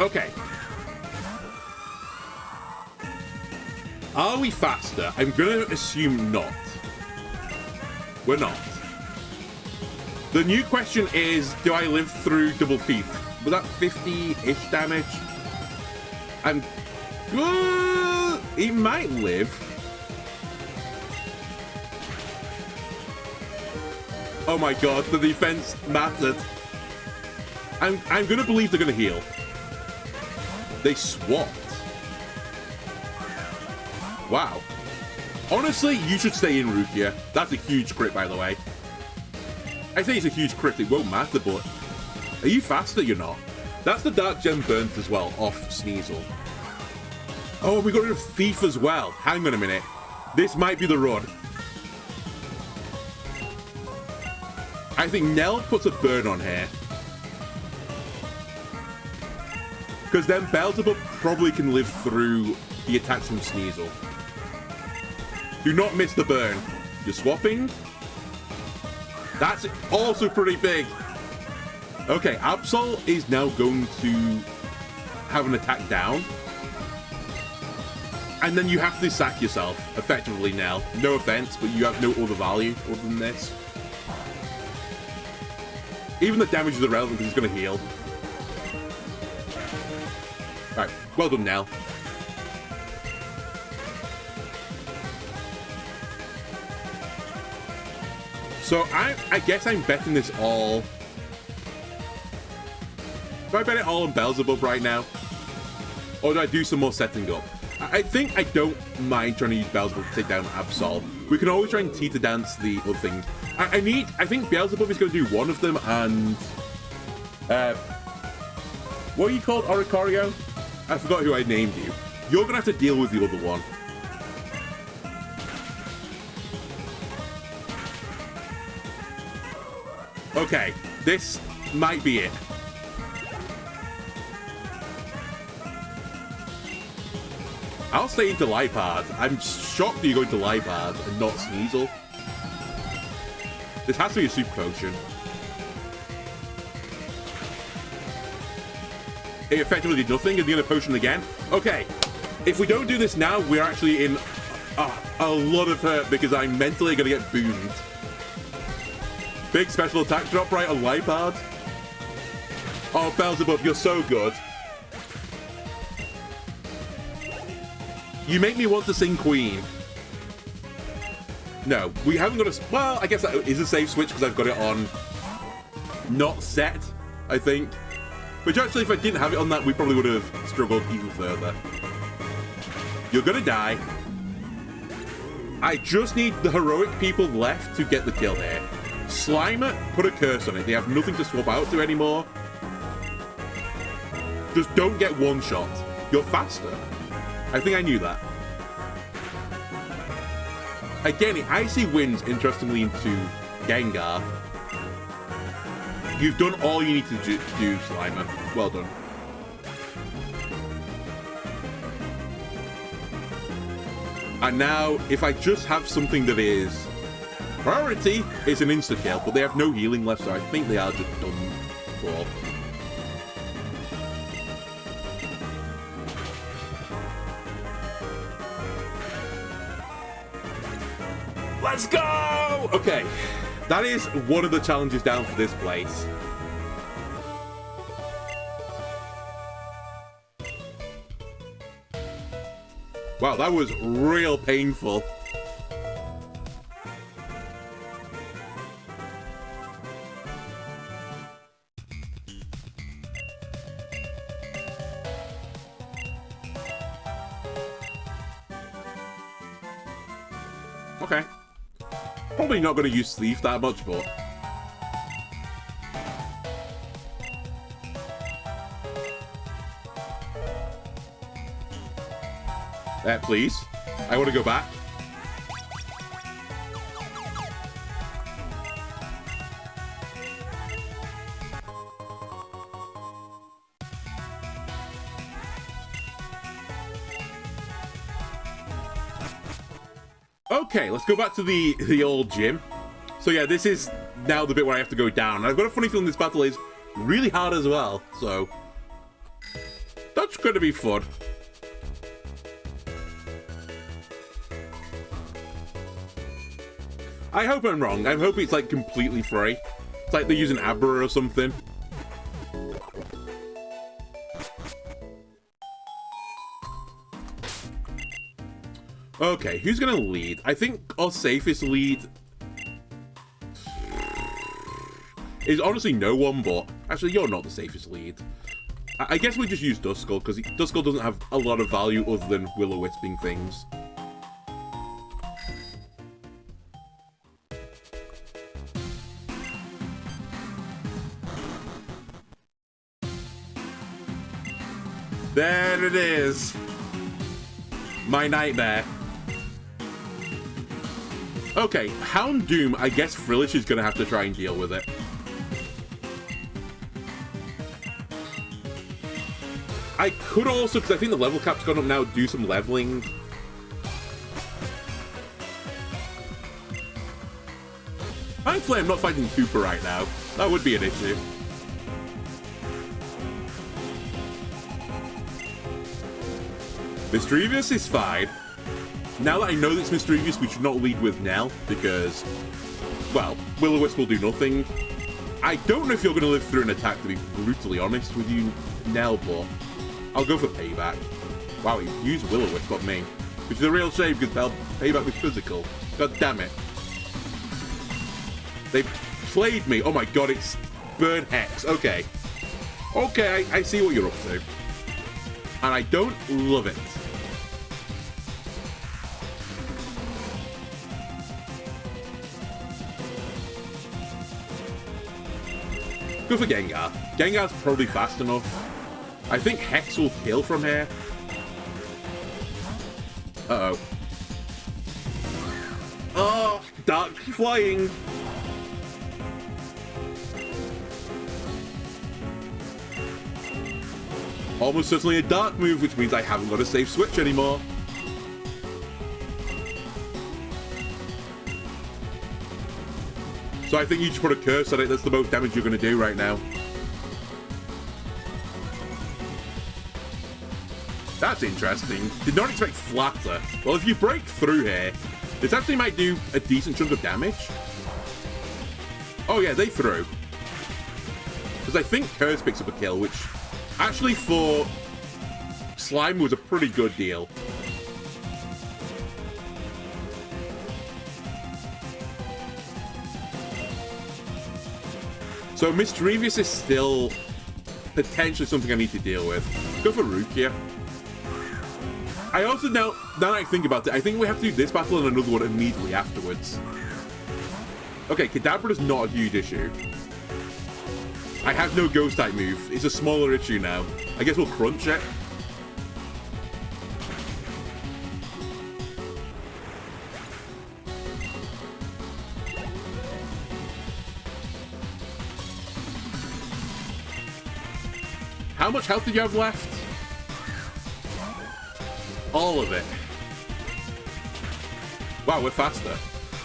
Okay. Are we faster? I'm gonna assume not. We're not. The new question is, do I live through double thief? Was that 50-ish damage? I'm good. He might live. Oh my god, the defense mattered. I'm gonna believe they're gonna heal. They swapped. Wow. Honestly, you should stay in Rukia. That's a huge crit, by the way. I say it's a huge crit, it won't matter, but... Are you faster? You're not. That's the Dark Gem burnt as well, off Sneasel. Oh, we got rid of Thief as well. Hang on a minute. This might be the run. I think Nell puts a burn on here. Because then Beelzebub probably can live through the attacks from Sneasel. Do not miss the burn. You're swapping. That's also pretty big. Okay, Absol is now going to have an attack down. And then you have to sack yourself, effectively, Nell. No offense, but you have no other value other than this. Even the damage is irrelevant because it's going to heal. Alright, well done, Nell. So I guess I'm betting this all... Do I bet it all on Beelzebub right now? Or do I do some more setting up? I think I don't mind trying to use Beelzebub to take down Absol. We can always try and teeter dance the other thing. I think Beelzebub is going to do one of them, and... what are you called, Oricorio? I forgot who I named you. You're going to have to deal with the other one. Okay, this might be it. I'll stay into Lipard. I'm shocked that you're going to Lipard and not Sneasel. This has to be a super potion. It effectively did nothing, and the other potion again. Okay, if we don't do this now, we're actually in a lot of hurt because I'm mentally going to get boomed. Big special attack drop right on Lipard. Oh, Beelzebub, you're so good. You make me want to sing Queen. No, we haven't got a... Well, I guess that is a safe switch because I've got it on not set, I think. Which actually, if I didn't have it on that, we probably would have struggled even further. You're gonna die. I just need the heroic people left to get the kill here. Slimer, put a curse on it. They have nothing to swap out to anymore. Just don't get one shot. You're faster. I think I knew that. Again, Icy wins, interestingly, into Gengar. You've done all you need to do, Slimer. Well done. And now, if I just have something that is priority, it's an insta-kill, but they have no healing left, so I think they are just done for. Let's go! Okay, that is one of the challenges down for this place. Wow, that was real painful. Okay. Probably not going to use Sleeve that much, but... Please. I want to go back. Okay, let's go back to the old gym. So yeah, this is now the bit where I have to go down. I've got a funny feeling this battle is really hard as well, so... going to be fun. I hope I'm wrong. I hope it's like completely free. It's like they're using Abra or something. Okay, who's gonna lead? I think our safest lead is honestly no one, but actually you're not the safest lead. I guess we just use Duskull, because Duskull doesn't have a lot of value other than will-o-wisping things. There it is! My nightmare. Okay, Houndoom, I guess Frillish is gonna have to try and deal with it. I could also, because I think the level cap's gone up now, do some leveling. Thankfully, I'm not fighting Cooper right now. That would be an issue. Mischievous is fine. Now that I know that it's Mischievous, we should not lead with Nell, because, well, Will-O-Wisp will do nothing. I don't know if you're going to live through an attack, to be brutally honest with you, Nell, but I'll go for Payback. Wow, he used Will-O-Wisp, not me. Which is a real shame, because Payback was physical. God damn it. They played me. Oh my god, it's Burn Hex. Okay. Okay, I see what you're up to. And I don't love it. Go for Gengar. Gengar's probably fast enough. I think Hex will kill from here. Uh-oh. Oh, Dark Flying. Almost certainly a Dark move, which means I haven't got a safe switch anymore. So I think you just put a curse on it. That's the most damage you're going to do right now. That's interesting. Did not expect Flatter. Well, if you break through here, this actually might do a decent chunk of damage. Oh yeah, they threw. Because I think Curse picks up a kill, which actually for Slime was a pretty good deal. So Mischievous is still potentially something I need to deal with. Go for Rukia. I also now that I think about it, I think we have to do this battle and another one immediately afterwards. Okay, Kadabra is not a huge issue. I have no Ghost type move. It's a smaller issue now. I guess we'll crunch it. How much health did you have left? All of it. Wow, we're faster.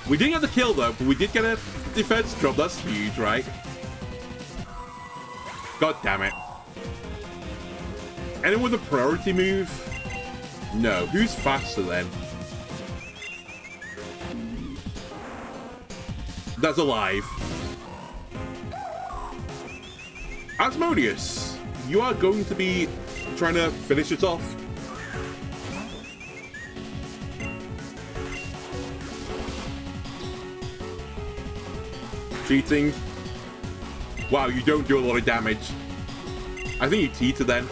We didn't get the kill though, but we did get a defense drop. That's huge, right? God damn it. Anyone with a priority move? No. Who's faster then? That's alive. Asmodeus, you are going to be trying to finish it off. Cheating. Wow, you don't do a lot of damage. I think you teeter then.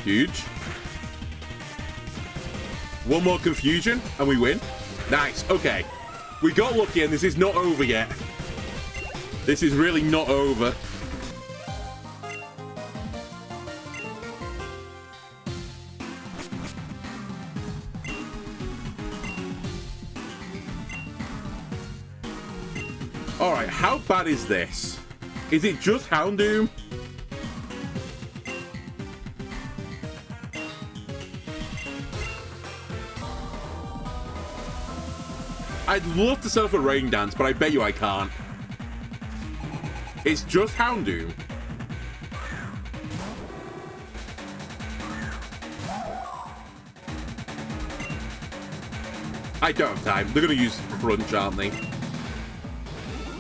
Huge. One more confusion and we win. Nice, okay. We got lucky and this is not over yet. This is really not over. Alright, how bad is this? Is it just Houndoom? I'd love to set up a rain dance, but I bet you I can't. It's just Houndoom. I don't have time. They're going to use Crunch, aren't they?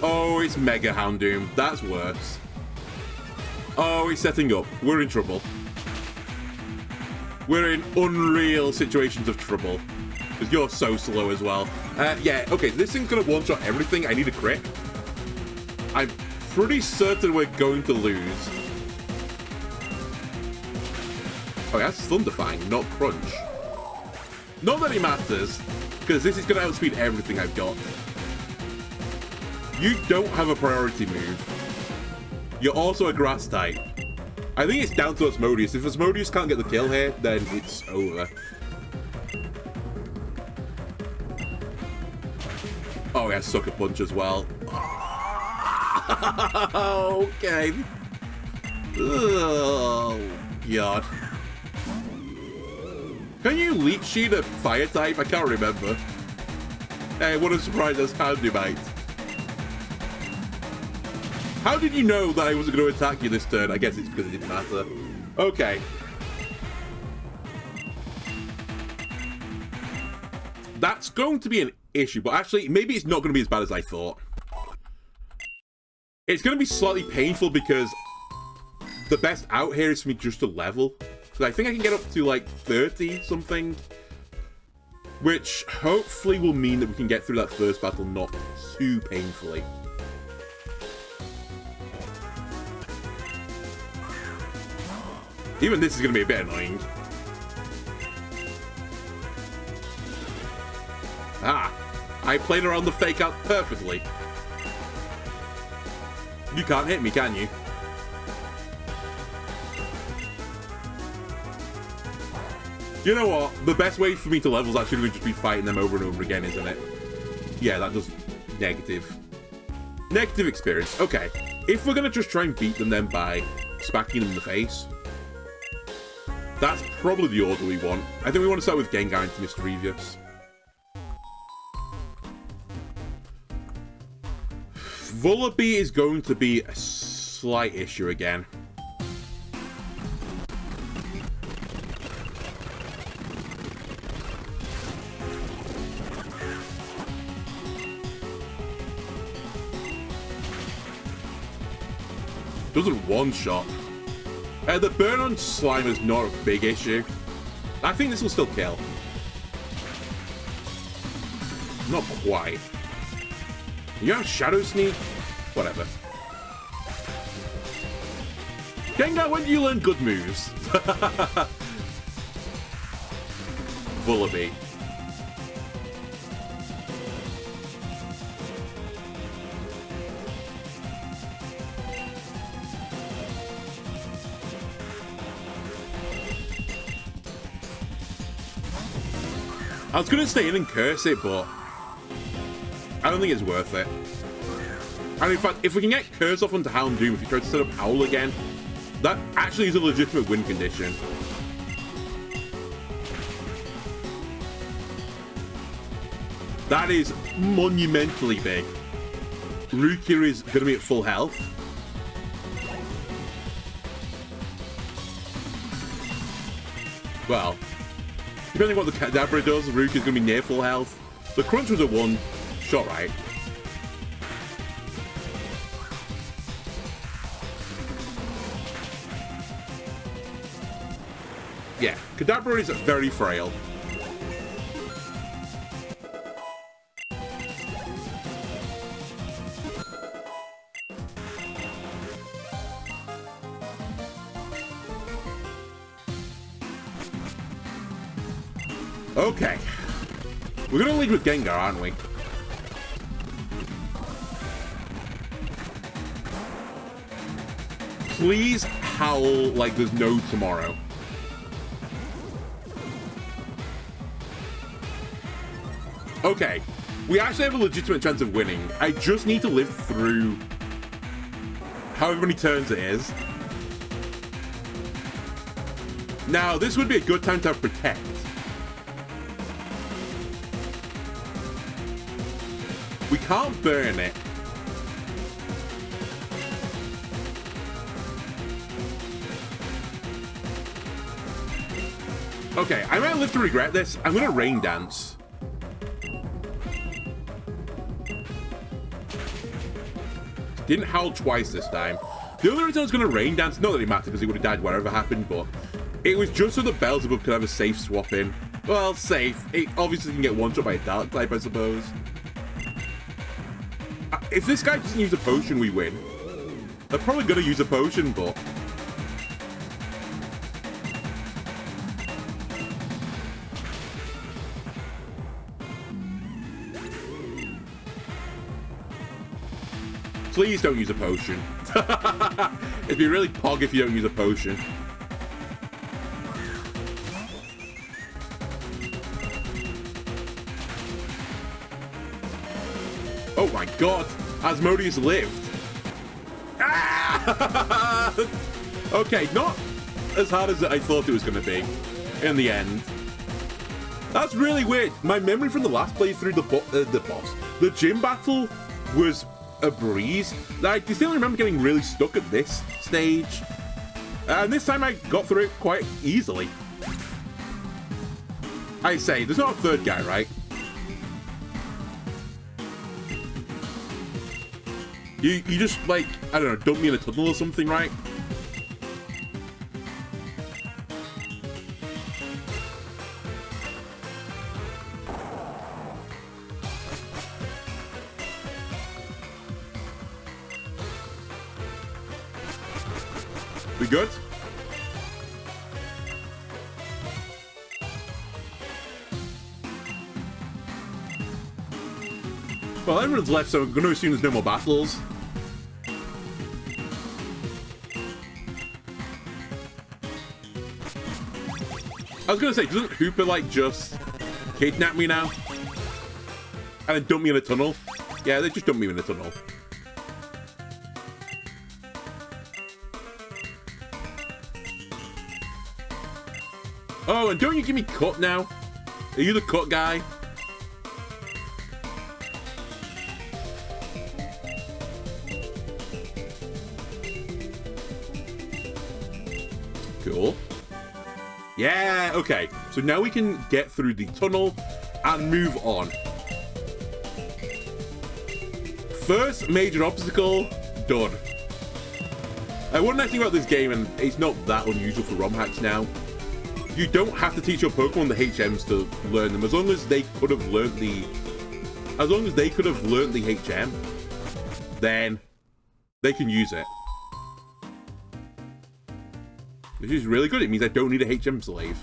Oh, it's Mega Houndoom. That's worse. Oh, he's setting up. We're in trouble. We're in unreal situations of trouble. Because you're so slow as well. Yeah, okay, this thing's going to one-shot everything. I need a crit. I'm pretty certain we're going to lose. Oh, that's Thunderfang, not Crunch. Not that it matters, because this is going to outspeed everything I've got. You don't have a priority move. You're also a grass type. I think it's down to Asmodeus. If Asmodeus can't get the kill here, then it's over. Oh, yeah, Sucker Punch as well. Okay. Oh, God. Can you Leech Seed a fire type? I can't remember. Hey, what a surprise that's Houndoomite. How did you know that I wasn't going to attack you this turn? I guess it's because it didn't matter. Okay. That's going to be an issue, but actually, maybe it's not going to be as bad as I thought. It's going to be slightly painful because the best out here is for me just to level. Because I think I can get up to like 30 something, which hopefully will mean that we can get through that first battle not too painfully. Even this is going to be a bit annoying. Ah, I played around the fake out perfectly. You can't hit me, can you? You know what? The best way for me to level is actually going to just be fighting them over and over again, isn't it? Yeah, that does negative. Negative experience. Okay. If we're going to just try and beat them then by smacking them in the face, that's probably the order we want. I think we want to start with Gengar into Mischievous. Vullaby is going to be a slight issue again. Doesn't one-shot. The burn on slime is not a big issue. I think this will still kill. Not quite. You have Shadow Sneak? Whatever. Gengar, when do you learn good moves? Vullaby. I was going to stay in and curse it, but I don't think it's worth it. And in fact, if we can get Curse off onto Houndoom, if he tries to set up Howl again, that actually is a legitimate win condition. That is monumentally big. Rukia is going to be at full health. Well, depending on what the Kadabra does, Rukia is going to be near full health. The Crunch was a one-shot, right? Yeah, Kadabra is very frail. Okay. We're going to lead with Gengar, aren't we? Please howl like there's no tomorrow. Okay. We actually have a legitimate chance of winning. I just need to live through however many turns it is. Now, this would be a good time to have Protect. We can't burn it. Okay, I might live to regret this. I'm gonna rain dance. Didn't howl twice this time. The only reason I was gonna rain dance, not that it mattered because he would have died whatever happened, but it was just so the bells above could have a safe swap in. Well, safe. It obviously can get one-shot by a dark type, I suppose. If this guy doesn't use a potion, we win. They're probably gonna use a potion, but... Please don't use a potion. It'd be really pog if you don't use a potion. Oh my god! Asmodeus lived! Ah! Okay, not as hard as I thought it was going to be in the end. That's really weird. My memory from the last playthrough, the gym battle was a breeze. I distinctly remember getting really stuck at this stage. And this time I got through it quite easily. I say, there's not a third guy, right? You just, like, I don't know, dump me in a tunnel or something, right? We good? Well, everyone's left, so I'm going to assume there's no more battles. I was going to say, doesn't Hooper, like, just kidnap me now? And then dump me in a tunnel? Yeah, they just dump me in a tunnel. Oh, and don't you give me cut now? Are you the cut guy? Cool. Yeah, okay. So now we can get through the tunnel and move on. First major obstacle, done. One nice thing about this game, and it's not that unusual for ROM hacks now, you don't have to teach your Pokemon the HMs to learn them. As long as they could have learned the HM, then they can use it. Which is really good. It means I don't need a HM slave.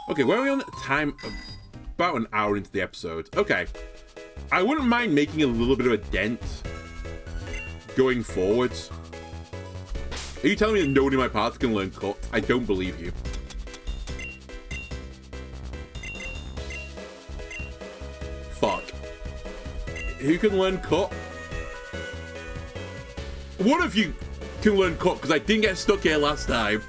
Okay, where are we on time? About an hour into the episode. Okay. I wouldn't mind making a little bit of a dent going forwards. Are you telling me that nobody in my party can learn cut? I don't believe you. Fuck. Who can learn cut? One of you can learn cut, because I didn't get stuck here last time.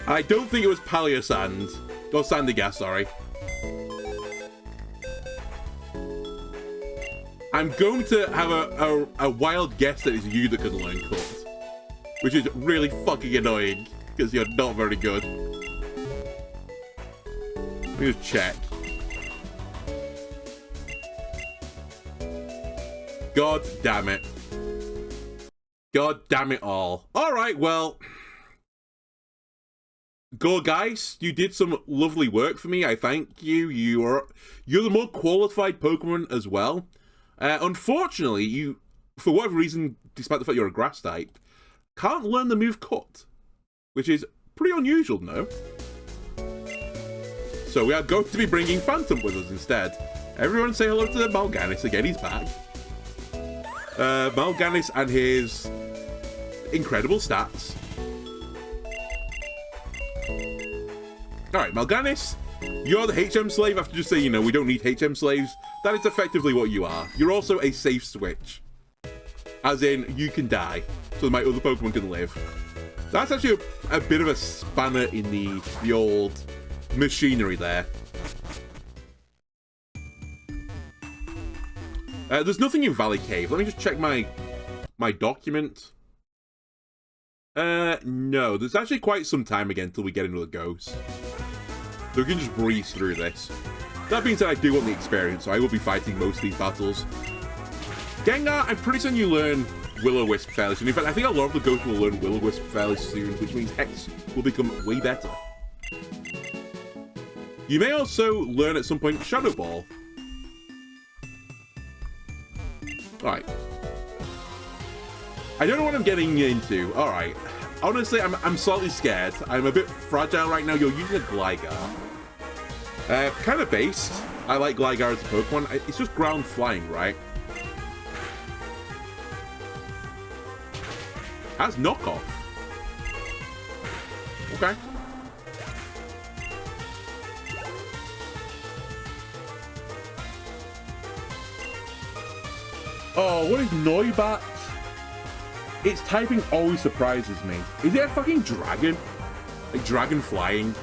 I don't think it was Paliosand. Or Sandigas, sorry. I'm going to have a wild guess that it's you that can learn cut. Which is really fucking annoying, because you're not very good. Let me just check. God damn it. God damn it all. Alright, well. Go guys, you did some lovely work for me, I thank you. You're the more qualified Pokemon as well. Unfortunately, you, for whatever reason, despite the fact you're a grass type, can't learn the move cut. Which is pretty unusual, no? So we are going to be bringing Phantom with us instead. Everyone say hello to Mal'Ganis again, he's back. Mal'Ganis and his incredible stats. Alright, Mal'Ganis, you're the HM slave. I have to just say, you know, we don't need HM slaves. That is effectively what you are. You're also a safe switch. As in, you can die, so my other Pokemon can live. That's actually a bit of a spanner in the old machinery there. There's nothing in Valley Cave. Let me just check my document. No. There's actually quite some time again until we get into the ghost. So we can just breeze through this. That being said, I do want the experience, so I will be fighting most of these battles. Gengar, I'm pretty certain you learn Will-O-Wisp fairly soon. In fact, I think a lot of the ghosts will learn Will-O-Wisp fairly soon, which means Hex will become way better. You may also learn at some point Shadow Ball. Alright. I don't know what I'm getting into. Alright. Honestly, I'm slightly scared. I'm a bit fragile right now. You're using a Gligar. Kind of based. I like Gligar as a Pokemon. It's just ground flying, right? That's knockoff. Okay. Oh, what is Noibat? Its typing always surprises me. Is it a fucking dragon? Like dragon flying?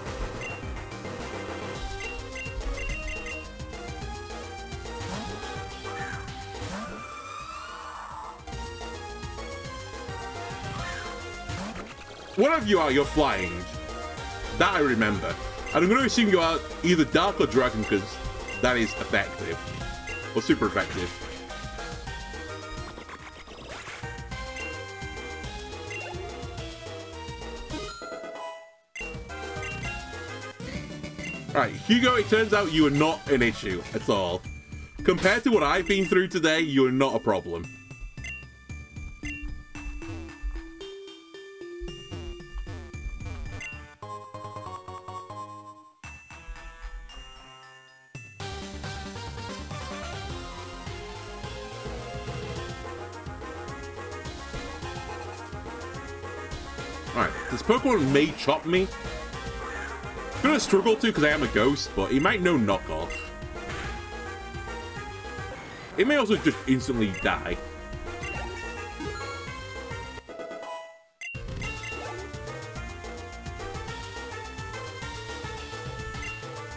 Whatever you are, you're flying. That I remember. And I'm going to assume you are either Dark or Dragon, because that is effective. Or super effective. Alright, Hugo, it turns out you are not an issue at all. Compared to what I've been through today, you are not a problem. Alright, this Pokemon may chop me. I'm gonna struggle to because I am a ghost, but he might know knockoff. It may also just instantly die.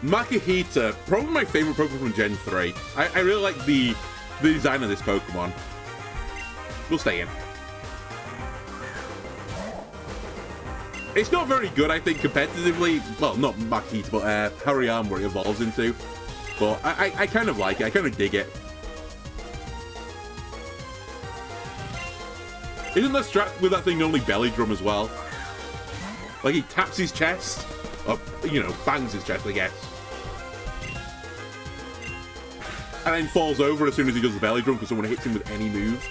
Makihita, probably my favorite Pokemon from Gen 3. I really like the design of this Pokemon. We'll stay in. It's not very good, I think, competitively. Well, not Makihita, but Hariyama, where it evolves into. But I kind of like it. I kind of dig it. Isn't the strat with that thing only belly drum as well? Like, he taps his chest. Or, you know, bangs his chest, I guess. And then falls over as soon as he does the belly drum because someone hits him with any move.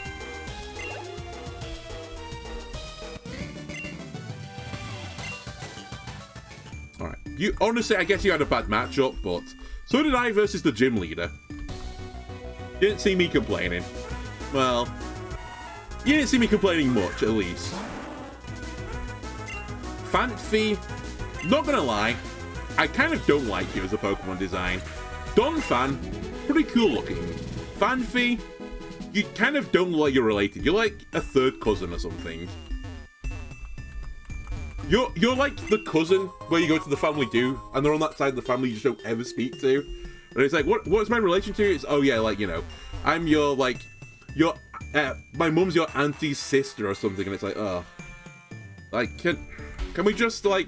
You honestly, I guess you had a bad matchup, but so did I versus the gym leader. Didn't see me complaining. Well, you didn't see me complaining much, at least. Fanfi, not gonna lie, I kind of don't like you as a Pokemon design. Donphan, pretty cool looking. Fanfi, you kind of don't look like you're related. You're like a third cousin or something. You're like the cousin where you go to the family do, and they're on that side of the family you just don't ever speak to. And it's like, what's my relation to you? It's, oh yeah, like, you know, I'm your, like, my mum's your auntie's sister or something, and it's like, oh. Like, can we just, like,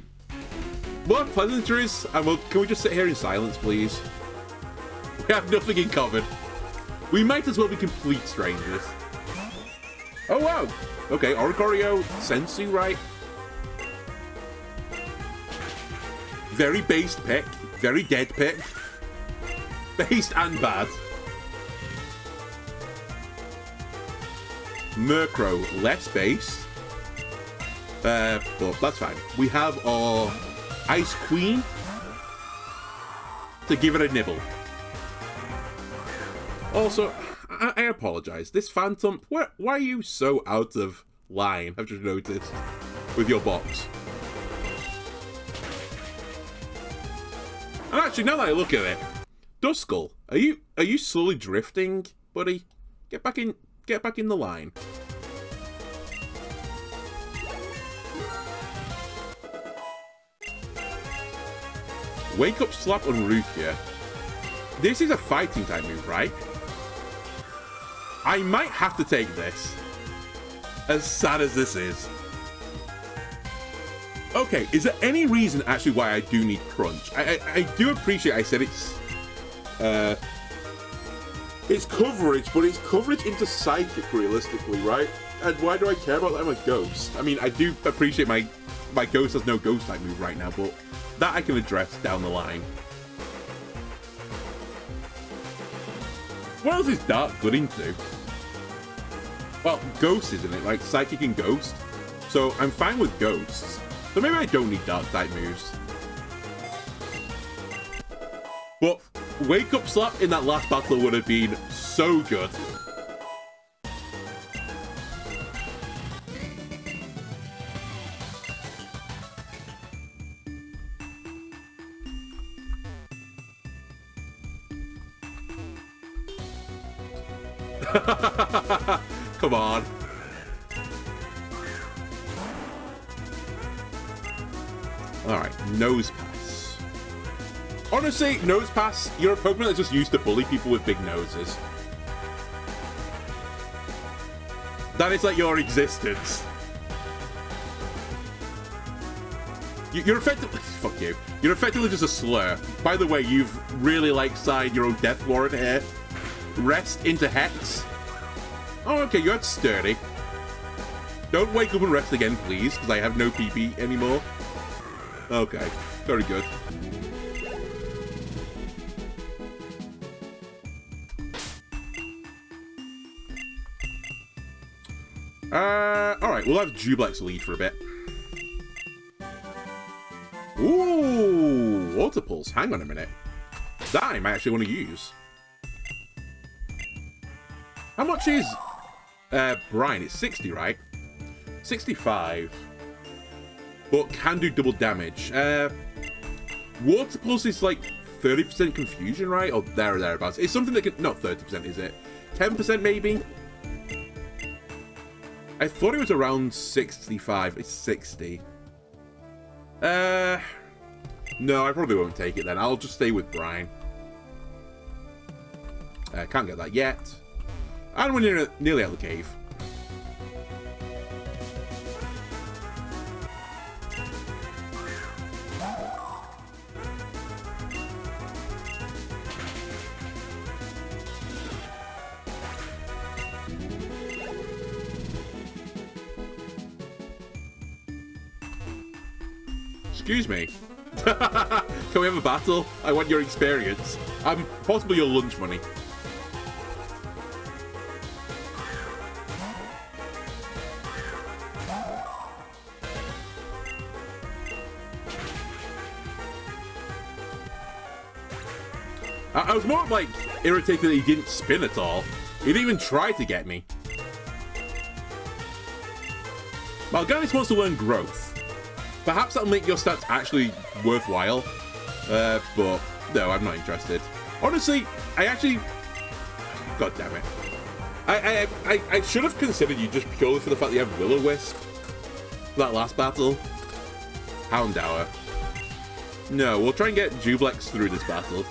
what pleasantries? And can we just sit here in silence, please? We have nothing in common. We might as well be complete strangers. Oh wow! Okay, Oricorio, Sensu, right? Very based pick. Very dead pick. Based and bad. Murkrow, less based. But that's fine. We have our Ice Queen to give it a nibble. Also, I apologize. This Phantom, why are you so out of line? I've just noticed with your box. And actually, now that I look at it, Duskull, are you slowly drifting, buddy? Get back in the line. Wake Up Slap on Rukia. This is a fighting type move, right? I might have to take this. As sad as this is. Okay, is there any reason actually why I do need Crunch? I do appreciate I said it's coverage, but it's coverage into Psychic realistically, right? And why do I care about that? I'm a Ghost. I mean, I do appreciate my Ghost has no Ghost type move right now, but that I can address down the line. What else is Dark good into? Well, Ghost, isn't it? Like, Psychic and Ghost. So, I'm fine with Ghosts. So maybe I don't need Dark-type moves. But Wake Up Slap in that last battle would have been so good. Come on. Alright, Nose Pass. Honestly, Nose Pass, you're a Pokemon that's just used to bully people with big noses. That is like your existence. You're effectively... Fuck you. You're effectively just a slur. By the way, you've really, like, signed your own death warrant here. Rest into Hex. Oh, okay, you're sturdy. Don't wake up and rest again, please, because I have no PP anymore. Okay, very good. Alright, we'll have Jublex lead for a bit. Ooh, Water Pulse. Hang on a minute. That I might actually want to use. How much is Brian? It's 60, right? 65. But can do double damage. Water Pulse is like 30% confusion, right? Or there or thereabouts. It's something that can... Not 30%, is it? 10% maybe? I thought it was around 65. It's 60. No, I probably won't take it then. I'll just stay with Brian. Can't get that yet. And we're nearly out of the cave. Excuse me. Can we have a battle? I want your experience. Possibly your lunch money. I was more, like, irritated that he didn't spin at all. He didn't even try to get me. Mal'Ganis wants to learn Growth. Perhaps that'll make your stats actually worthwhile. But, no, I'm not interested. Honestly, I actually... God damn it. I should have considered you just purely for the fact that you have Will-O-Wisp. For that last battle. Houndour. No, we'll try and get Jublex through this battle.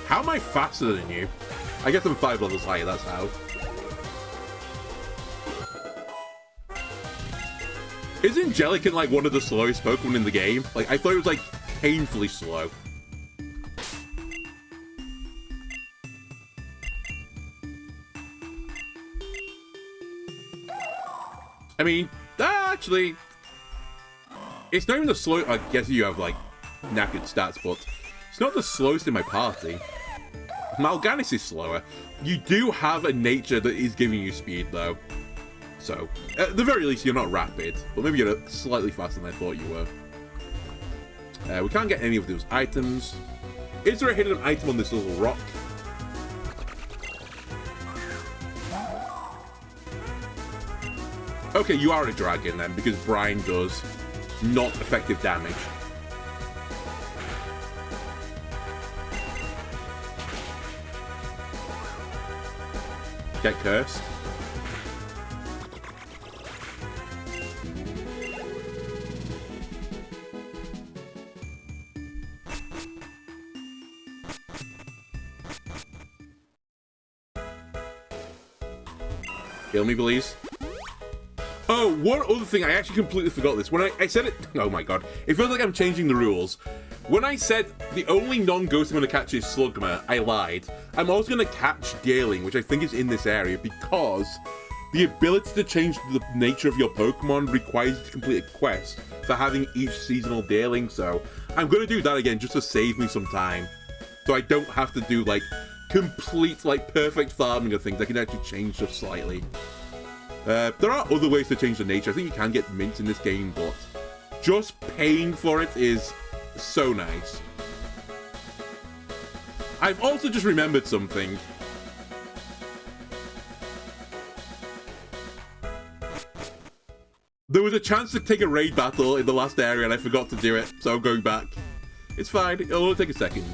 How am I faster than you? I guess I'm 5 levels higher, that's how. Isn't Jellicent like one of the slowest Pokemon in the game? Like, I thought it was like painfully slow. I mean, actually, it's not even the slow. I guess you have like knackered stats, but it's not the slowest in my party. Mal'Ganis is slower. You do have a nature that is giving you speed, though. So, at the very least, you're not rapid, but maybe you're slightly faster than I thought you were. We can't get any of those items. Is there a hidden item on this little rock? Okay, you are a dragon then, because Brine does not effective damage. Get cursed. Kill me, please. Oh, one other thing, I actually completely forgot this. When I said it, oh my god, it feels like I'm changing the rules. When I said the only non-ghost I'm going to catch is Slugma, I lied. I'm also going to catch Deerling, which I think is in this area, because the ability to change the nature of your Pokemon requires you to complete a quest for having each seasonal Deerling, so I'm going to do that again just to save me some time. So I don't have to do, like, complete, like, perfect farming of things. I can actually change stuff slightly. There are other ways to change the nature. I think you can get mints in this game, but just paying for it is so nice. I've also just remembered something. There was a chance to take a raid battle in the last area and I forgot to do it, so I'm going back. It's fine, it'll only take a second.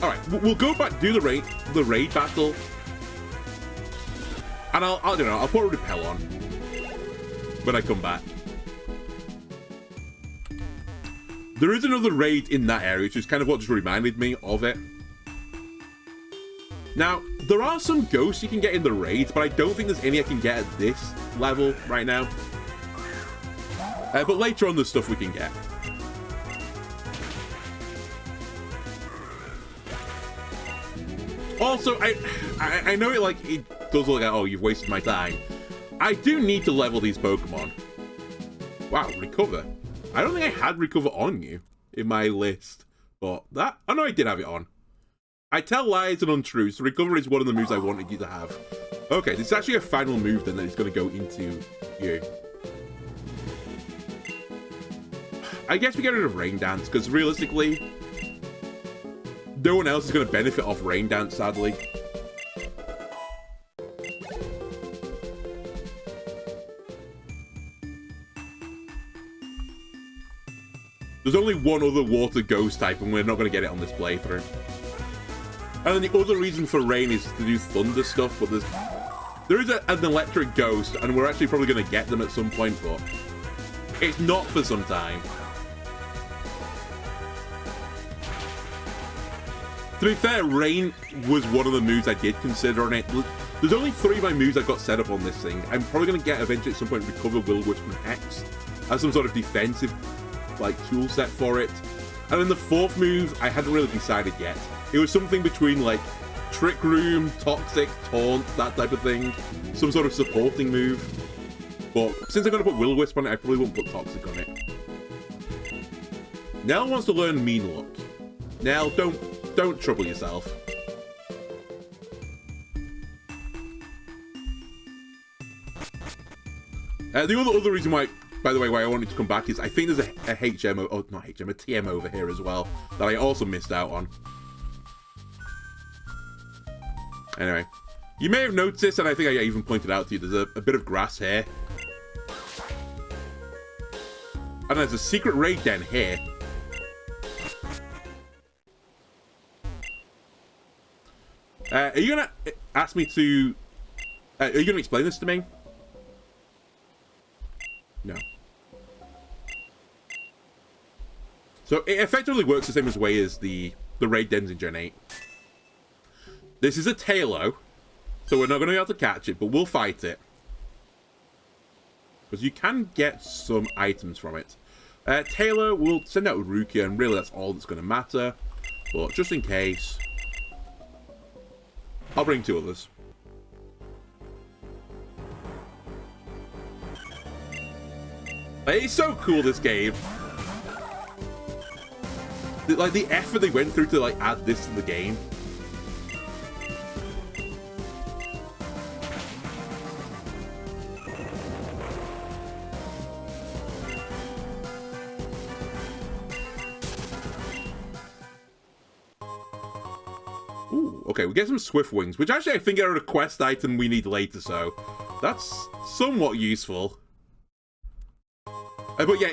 Alright, we'll go back, do the raid battle. And I don't know, I'll put a repel on when I come back. There is another raid in that area, which is kind of what just reminded me of it. Now, there are some ghosts you can get in the raids, but I don't think there's any I can get at this level right now. But later on, there's stuff we can get. Also, I know it does look like, oh, you've wasted my time. I do need to level these Pokemon. Wow, recover. I don't think I had recover on you in my list, but that, I know I did have it on. I tell lies and untruths. So recover is one of the moves I wanted you to have. Okay, this is actually a final move then that is going to go into you. I guess we get rid of Rain Dance, because realistically, no one else is going to benefit off Rain Dance, sadly. There's only one other water ghost type, and we're not going to get it on this playthrough. And then the other reason for Rain is to do thunder stuff, but there is an electric ghost, and we're actually probably going to get them at some point, but it's not for some time. To be fair, Rain was one of the moves I did consider on it. There's only 3 of my moves I've got set up on this thing. I'm probably going to get eventually at some point Recover, Will-O-Wisp, and Hex as some sort of defensive tool set for it. And then the 4th move, I hadn't really decided yet. It was something between like Trick Room, Toxic, Taunt, that type of thing. Some sort of supporting move. But since I'm going to put Will-O-Wisp on it, I probably won't put Toxic on it. Nell wants to learn Mean Look. Nell, don't trouble yourself. The other reason why, by the way, why I wanted to come back is I think there's a HM, oh not HM, a TM over here as well that I also missed out on. Anyway, you may have noticed, and I think I even pointed out to you, there's a bit of grass here. And there's a secret raid den here. Are you going to ask me to... are you going to explain this to me? No. So it effectively works the same way as the raid dens in Gen 8. This is a Tailo, so we're not going to be able to catch it, but we'll fight it. Because you can get some items from it. Tailo will send out Rukia, and really that's all that's going to matter. But just in case, I'll bring 2 others. It's so cool, this game. Like, the effort they went through to, like, add this to the game. Ooh, okay, we get some Swift Wings, which actually I think are a quest item we need later, so that's somewhat useful. But yeah,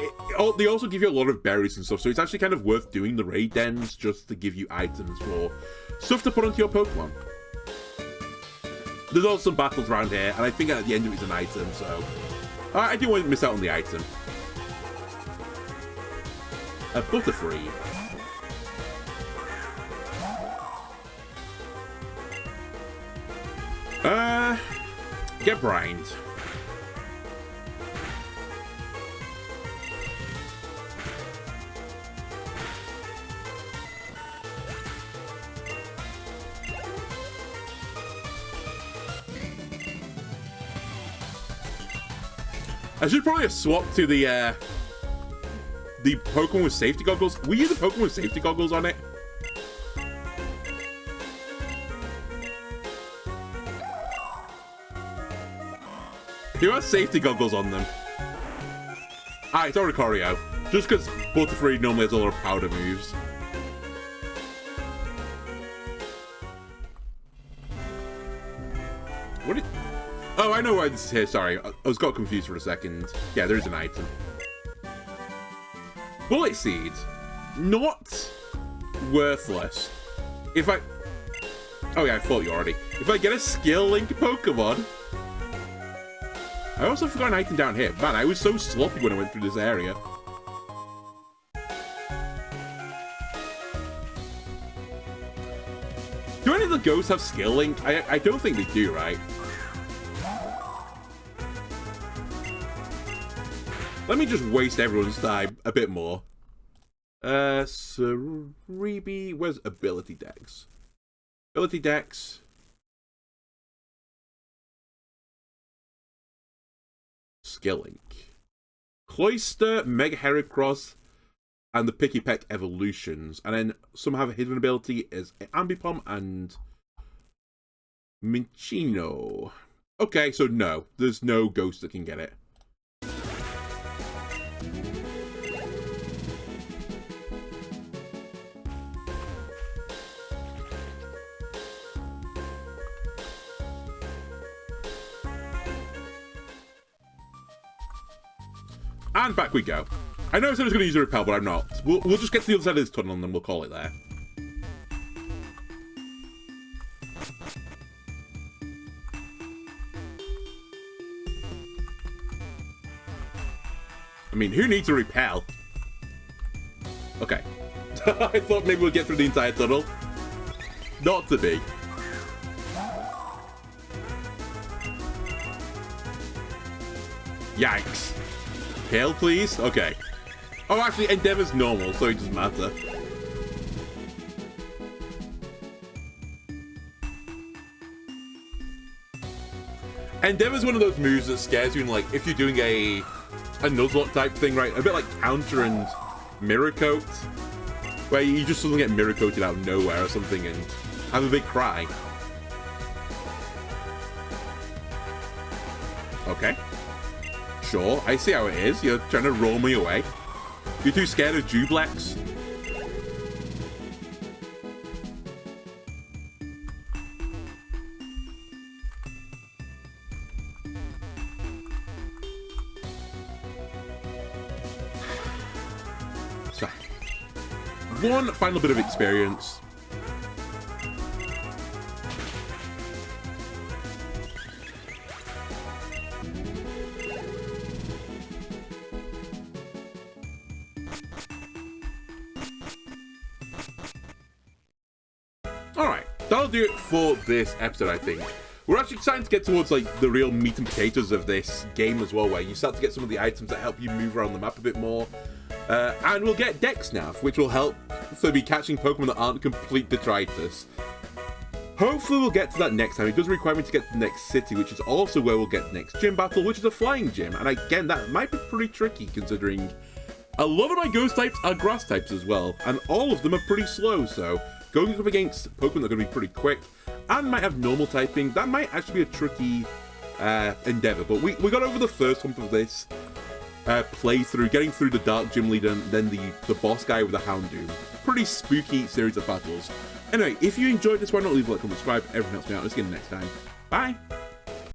they also give you a lot of berries and stuff, so it's actually kind of worth doing the raid dens just to give you items for stuff to put onto your Pokemon. There's also some battles around here, and I think at the end of it's an item, so I do want to miss out on the item. A Butterfree. Get brined. I should probably have swapped to the Pokemon with safety goggles. Were you the Pokemon with safety goggles on it? Who has safety goggles on them? Ah, it's Oricorio. Just because Butterfree normally has a lot of powder moves. What? Oh, I know why this is here. Sorry, I was got confused for a second. Yeah, there is an item. Bullet Seed. Not worthless. If I... Oh yeah, I fought you already. If I get a skill link Pokemon... I also forgot an item down here. Man, I was so sloppy when I went through this area. Do any of the ghosts have skill link? I don't think they do, right? Let me just waste everyone's time a bit more. Cerebi, where's Ability Dex? Ability Dex. Skill link. Cloyster, Mega Heracross, and the Picky Peck evolutions. And then some have a hidden ability as Ambipom and Minchino. Okay, so no. There's no ghost that can get it. And back we go. I know I said I was going to use a repel, but I'm not. We'll just get to the other side of this tunnel and then we'll call it there. I mean, who needs a repel? Okay. I thought maybe we'll get through the entire tunnel. Not to be. Yikes. Hail, please? Okay. Oh, actually, Endeavor's normal, so it doesn't matter. Endeavor's one of those moves that scares you, in, like, if you're doing a Nuzlocke type thing, right? A bit like Counter and Mirror Coat, where you just suddenly get Mirror Coated out of nowhere or something and have a big cry. Okay. Sure, I see how it is. You're trying to roll me away. You're too scared of Jublex. So, one final bit of experience. That'll do it for this episode, I think. We're actually starting to get towards like the real meat and potatoes of this game as well, where you start to get some of the items that help you move around the map a bit more. And we'll get Dex Nav, which will help for me catching Pokemon that aren't complete detritus. Hopefully we'll get to that next time. It does require me to get to the next city, which is also where we'll get the next gym battle, which is a flying gym. And again, that might be pretty tricky considering a lot of my ghost types are grass types as well, and all of them are pretty slow, so going up against Pokemon that are going to be pretty quick and might have normal typing, that might actually be a tricky endeavor. But we got over the first hump of this playthrough, getting through the Dark Gym Leader and then the boss guy with the Houndoom. Pretty spooky series of battles. Anyway, if you enjoyed this, why not leave a like, comment, subscribe, everything helps me out. Let's get in next time. Bye!